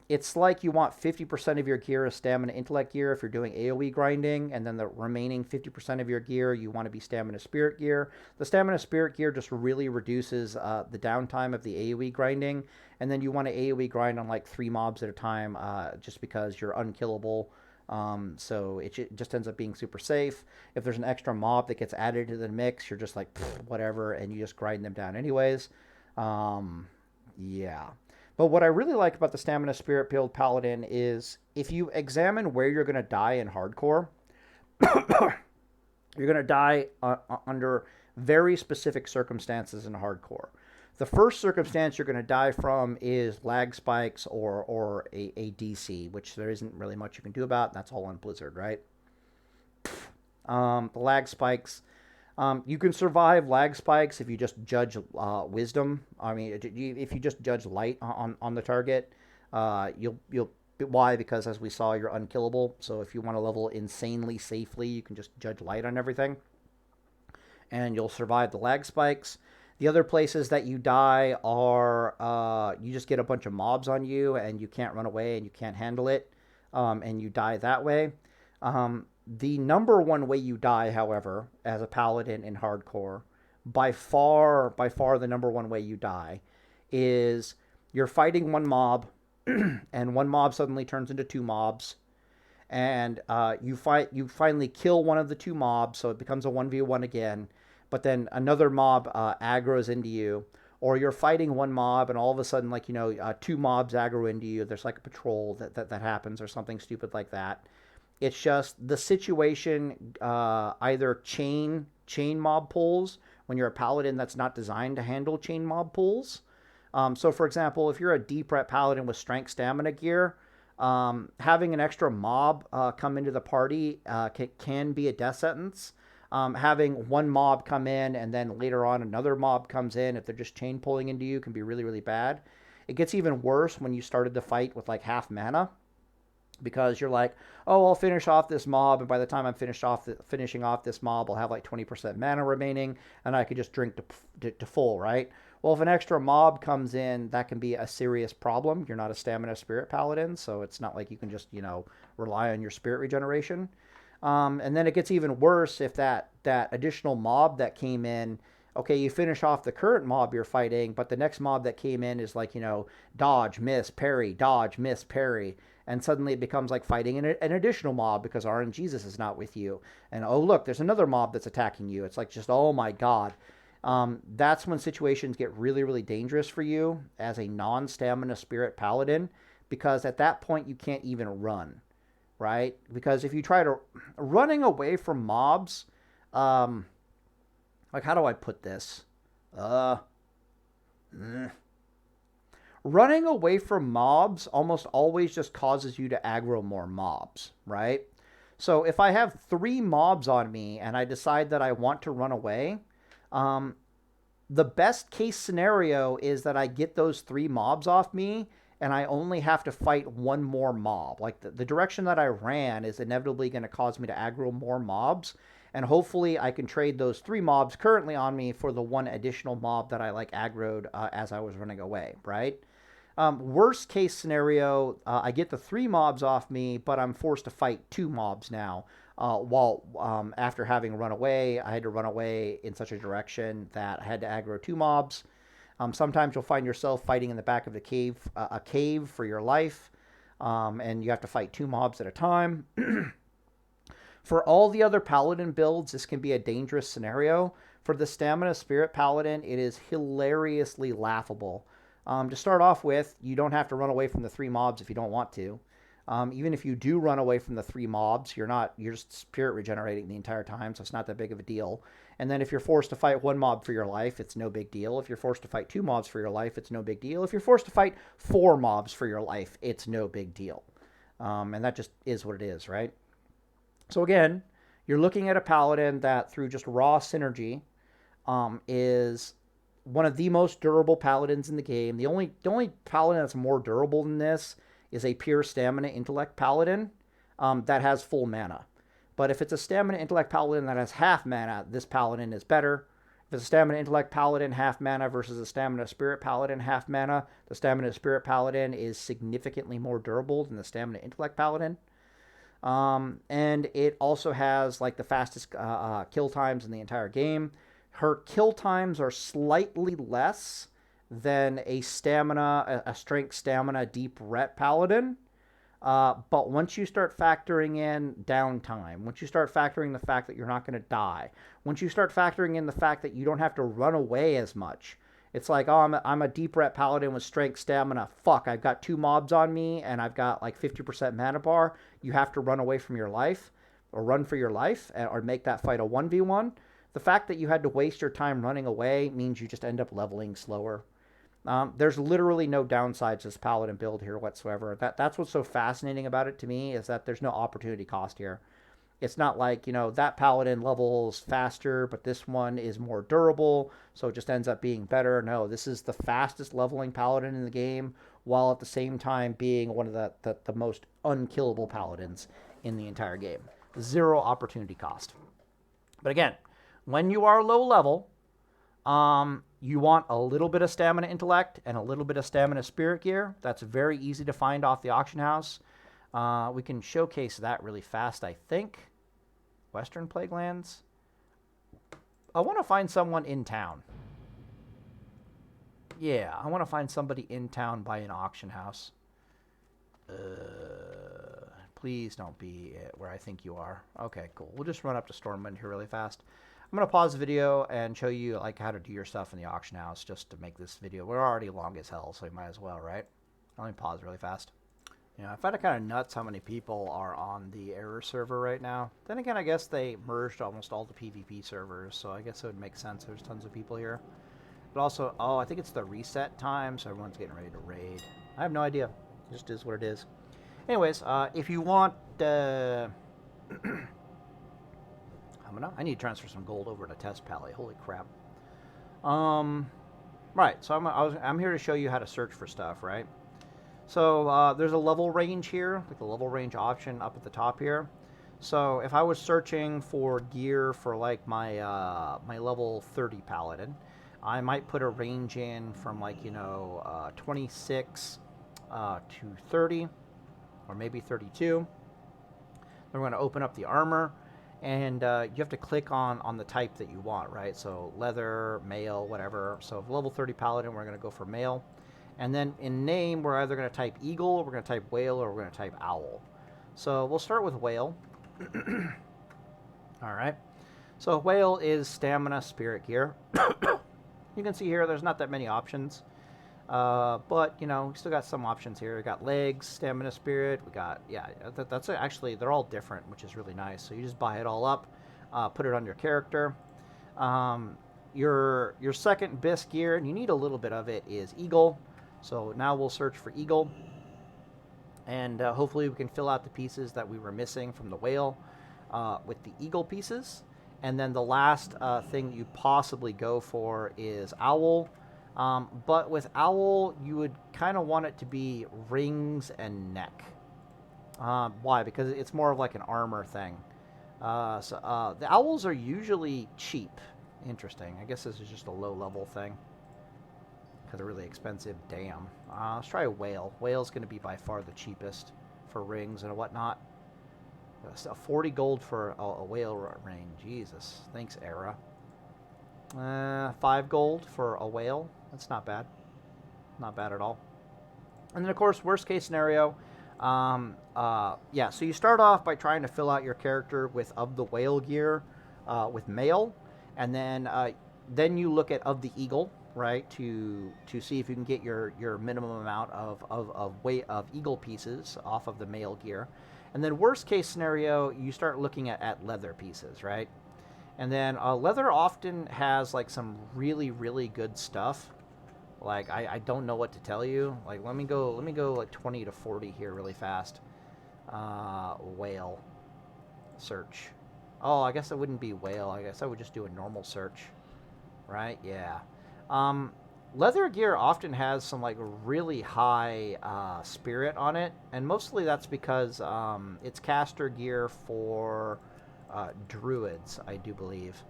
you want 50% of your gear as Stamina Intellect Gear if you're doing AoE grinding, and then the remaining 50% of your gear you want to be Stamina Spirit Gear. The Stamina Spirit Gear just really reduces the downtime of the AoE grinding, and then you want to AoE grind on like 3 mobs at a time just because you're unkillable. So it just ends up being super safe. If there's an extra mob that gets added to the mix, you're just like, whatever, and you just grind them down anyways. Yeah. But what I really like about the Stamina Spirit build Paladin is if you examine where you're going to die in hardcore, you're going to die under very specific circumstances in hardcore. The first circumstance you're going to die from is lag spikes or a DC, which there isn't really much you can do about. That's all on Blizzard, right? The lag spikes, you can survive lag spikes if you just judge wisdom. I mean, if you just judge light on the target, you'll. Why? Because as we saw, you're unkillable. So if you want to level insanely safely, you can just judge light on everything, and you'll survive the lag spikes. The other places that you die are you just get a bunch of mobs on you and you can't run away and you can't handle it, and you die that way. The number one way you die, however, as a paladin in hardcore, by far the number one way you die is you're fighting 1 mob and 1 mob suddenly turns into 2 mobs, and you finally kill one of the 2 mobs, so it becomes a 1v1 again. But then another mob aggroes into you, or you're fighting 1 mob and all of a sudden, 2 mobs aggro into you. There's like a patrol that happens or something stupid like that. It's just the situation, either chain mob pulls when you're a paladin that's not designed to handle chain mob pulls. So for example, if you're a deep rep paladin with strength stamina gear, having an extra mob come into the party can be a death sentence. Having 1 mob come in and then later on another mob comes in, if they're just chain pulling into you, can be really, really bad. It gets even worse when you started the fight with like half mana, because you're like, oh, I'll finish off this mob, and by the time I'm finishing off this mob, I'll have like 20% mana remaining, and I could just drink to full, right? Well, if an extra mob comes in, that can be a serious problem. You're not a Stamina Spirit Paladin, so it's not like you can just, rely on your spirit regeneration. And then it gets even worse if that additional mob that came in, okay, you finish off the current mob you're fighting, but the next mob that came in is like, dodge, miss, parry, dodge, miss, parry. And suddenly it becomes like fighting an additional mob because RNGesus is not with you. And, oh, look, there's another mob that's attacking you. It's like just, oh, my God. That's when situations get really, really dangerous for you as a non-stamina spirit paladin, because at that point you can't even run, right? Because if you try to running away from mobs, like how do I put this? Running away from mobs almost always just causes you to aggro more mobs, right? So if I have 3 mobs on me and I decide that I want to run away, the best case scenario is that I get those 3 mobs off me and I only have to fight 1 more mob. Like the direction that I ran is inevitably going to cause me to aggro more mobs. And hopefully I can trade those 3 mobs currently on me for the 1 additional mob that I like aggroed as I was running away, right? Worst case scenario, I get the 3 mobs off me, but I'm forced to fight 2 mobs now. After having run away, I had to run away in such a direction that I had to aggro 2 mobs. Sometimes you'll find yourself fighting in the back of the cave, a cave for your life, and you have to fight 2 mobs at a time. For all the other paladin builds, this can be a dangerous scenario. For the stamina spirit paladin, it is hilariously laughable. To start off with, you don't have to run away from the 3 mobs if you don't want to. Even if you do run away from the 3 mobs, you're just spirit regenerating the entire time, so it's not that big of a deal. And then if you're forced to fight 1 mob for your life, it's no big deal. If you're forced to fight 2 mobs for your life, it's no big deal. If you're forced to fight 4 mobs for your life, it's no big deal. And that just is what it is, right? So again, you're looking at a paladin that through just raw synergy is one of the most durable paladins in the game. The only paladin that's more durable than this is a pure stamina intellect paladin that has full mana. But if it's a stamina intellect paladin that has half mana, this paladin is better. If it's a stamina intellect paladin half mana versus a stamina spirit paladin half mana, the stamina spirit paladin is significantly more durable than the stamina intellect paladin. And it also has like the fastest kill times in the entire game. Her kill times are slightly less than a strength stamina deep ret paladin. But once you start factoring in downtime, once you start factoring the fact that you're not going to die, once you start factoring in the fact that you don't have to run away as much, it's like, oh, I'm a deep ret paladin with strength stamina. Fuck, I've got 2 mobs on me and I've got like 50% mana bar. You have to run away from your life or run for your life or make that fight a 1v1. The fact that you had to waste your time running away means you just end up leveling slower. There's literally no downsides to this paladin build here whatsoever. That's what's so fascinating about it to me, is that there's no opportunity cost here. It's not like, that paladin levels faster, but this one is more durable, so it just ends up being better. No, this is the fastest leveling paladin in the game, while at the same time being one of the most unkillable paladins in the entire game. 0 opportunity cost. But again, when you are low level, you want a little bit of stamina intellect and a little bit of stamina spirit gear. That's very easy to find off the auction house. We can showcase that really fast, I think. Western Plaguelands. I want to find someone in town. Yeah, I want to find somebody in town by an auction house. Please don't be where I think you are. Okay, cool. We'll just run up to Stormwind here really fast. I'm going to pause the video and show you like how to do your stuff in the auction house just to make this video. We're already long as hell, so we might as well, right? Let me pause really fast. I find it kind of nuts how many people are on the error server right now. Then again, I guess they merged almost all the PvP servers, so I guess it would make sense. There's tons of people here. But also, I think it's the reset time, so everyone's getting ready to raid. I have no idea. It just is what it is. Anyways, if you want... I need to transfer some gold over to Test Pally. Holy crap. Right, so I'm here to show you how to search for stuff, right? So there's a level range here, like the level range option up at the top here. So if I was searching for gear for like my my level 30 paladin, I might put a range in from like 26 to 30, or maybe 32. Then we're going to open up the armor. And you have to click on the type that you want, right? So leather, mail, whatever. So level 30 paladin, we're going to go for mail. And then in name, we're either going to type eagle, we're going to type whale, or we're going to type owl. So we'll start with whale. All right. So whale is stamina spirit gear. You can see here there's not that many options. But, you know, we still got some options here. We got legs, stamina, spirit. We got, yeah, that's actually, they're all different, which is really nice. So you just buy it all up, put it on your character. Your second best gear, and you need a little bit of it, is Eagle. So now we'll search for Eagle. And hopefully we can fill out the pieces that we were missing from the whale with the Eagle pieces. And then the last thing you possibly go for is Owl. But with Owl, you would kind of want it to be rings and neck. Why? Because it's more of like an armor thing. The Owls are usually cheap. Interesting. I guess this is just a low-level thing. Because they're really expensive. Damn. Let's try a Whale. Whale's going to be by far the cheapest for rings and whatnot. 40 gold for a whale ring. Jesus. Thanks, Era. 5 gold for a whale. That's not bad. Not bad at all. And then, of course, worst case scenario. Yeah, so you start off by trying to fill out your character with of the whale gear with mail. And then you look at of the eagle, right, to see if you can get your minimum amount of eagle pieces off of the mail gear. And then worst case scenario, you start looking at leather pieces, right? And then leather often has like some really, really good stuff. Like I don't know what to tell you. Like let me go like 20 to 40 here really fast. Whale search. Oh, I guess it wouldn't be whale. I guess I would just do a normal search. Right? Yeah. Leather gear often has some like really high spirit on it, and mostly that's because it's caster gear for druids, I do believe.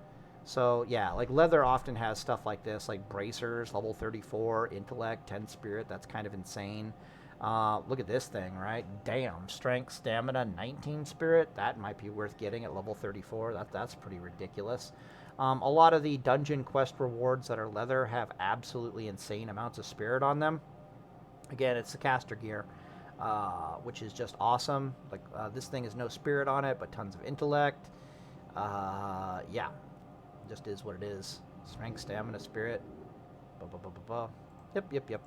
So yeah, like leather often has stuff like this, like bracers, level 34, intellect, 10 spirit. That's kind of insane. Look at this thing, right? Damn, strength, stamina, 19 spirit. That might be worth getting at level 34. That's pretty ridiculous. A lot of the dungeon quest rewards that are leather have absolutely insane amounts of spirit on them. Again, it's the caster gear, which is just awesome. Like this thing has no spirit on it, but tons of intellect. Yeah, just is what it is. Strength, stamina, spirit. Yep.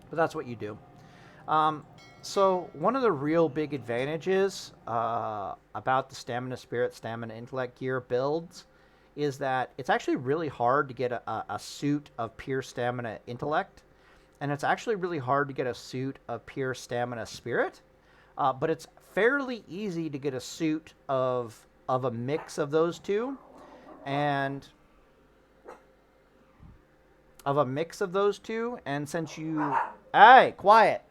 But that's what you do. So one of the real big advantages about the stamina, spirit, stamina, intellect gear builds is that it's actually really hard to get a suit of pure stamina intellect, and it's actually really hard to get a suit of pure stamina spirit, but it's fairly easy to get a suit of a mix of those two, and since you... Hey, quiet!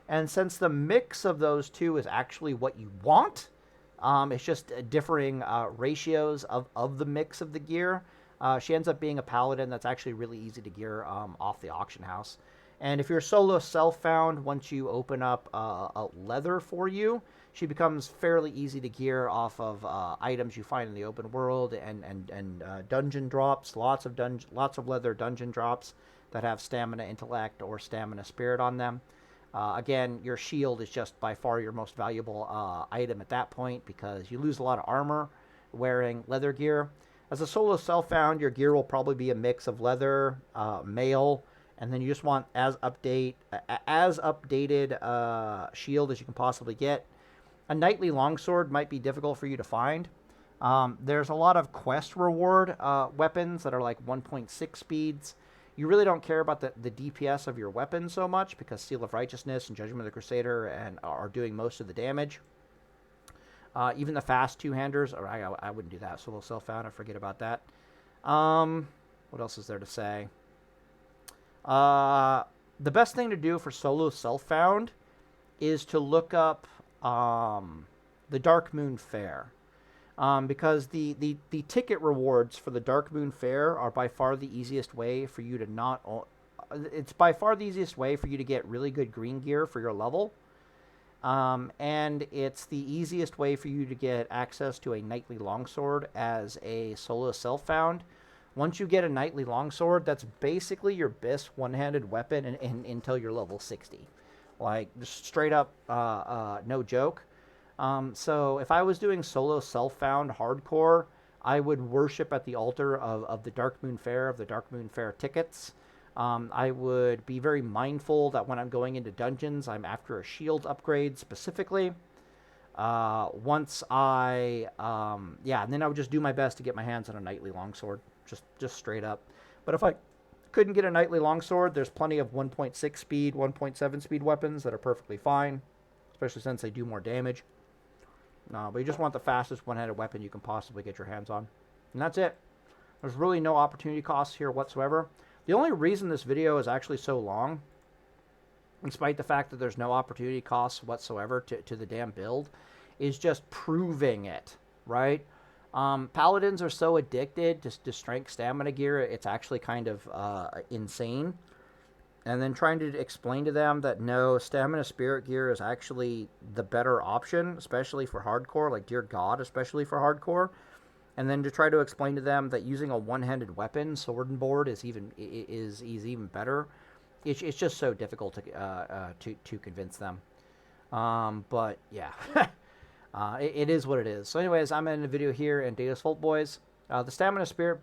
And since the mix of those two is actually what you want, it's just differing ratios of the mix of the gear. She ends up being a paladin that's actually really easy to gear off the auction house. And if you're solo self-found, once you open up a leather for you, she becomes fairly easy to gear off of items you find in the open world and dungeon drops. Lots of leather dungeon drops that have stamina intellect or stamina spirit on them. Again, your shield is just by far your most valuable item at that point because you lose a lot of armor wearing leather gear. As a solo self-found, your gear will probably be a mix of leather, mail, and then you just want as updated shield as you can possibly get. A Knightly Longsword might be difficult for you to find. There's a lot of quest reward weapons that are like 1.6 speeds. You really don't care about the DPS of your weapon so much because Seal of Righteousness and Judgment of the Crusader are doing most of the damage. Even the fast two-handers, or I wouldn't do that. Solo self-found, I forget about that. What else is there to say? The best thing to do for solo self-found is to look up the Darkmoon Fair. Because the ticket rewards for the Darkmoon Fair are by far the easiest way for you to it's by far the easiest way for you to get really good green gear for your level. And it's the easiest way for you to get access to a Knightly Longsword as a solo self-found. Once you get a Knightly Longsword, that's basically your best one-handed weapon until you're level 60. Like, just straight up, no joke. So if I was doing solo self-found hardcore, I would worship at the altar of the Darkmoon Fair, of the Darkmoon Fair tickets. I would be very mindful that when I'm going into dungeons, I'm after a shield upgrade specifically. Once I, and then I would just do my best to get my hands on a Knightly Longsword, just straight up. But if I couldn't get a Knightly Longsword, there's plenty of 1.6 speed, 1.7 speed weapons that are perfectly fine, especially since they do more damage. No, but you just want the fastest one-handed weapon you can possibly get your hands on. And that's it. There's really no opportunity costs here whatsoever. The only reason this video is actually so long, in spite the fact that there's no opportunity costs whatsoever to the damn build, is just proving it, right? Paladins are so addicted to strength stamina gear, it's actually kind of insane. And then trying to explain to them that no, stamina spirit gear is actually the better option, especially for hardcore, like dear God, especially for hardcore. And then to try to explain to them that using a one-handed weapon, sword and board, is even better. It's just so difficult to convince them. But yeah, it is what it is. So anyways, I'm in a video here in Data's Fault Boys. The Stamina Spirit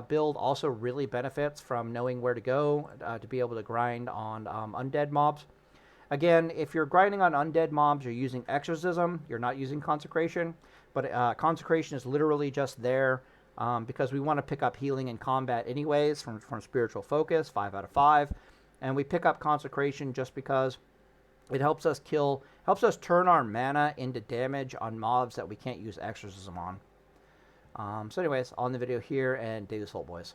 build also really benefits from knowing where to go to be able to grind on undead mobs. Again, if you're grinding on undead mobs, you're using Exorcism, you're not using Consecration. But Consecration is literally just there because we want to pick up healing in combat anyways from Spiritual Focus, 5 out of 5. And we pick up Consecration just because it helps us turn our mana into damage on mobs that we can't use Exorcism on. So anyways, on the video here, and Daily Soul Boys.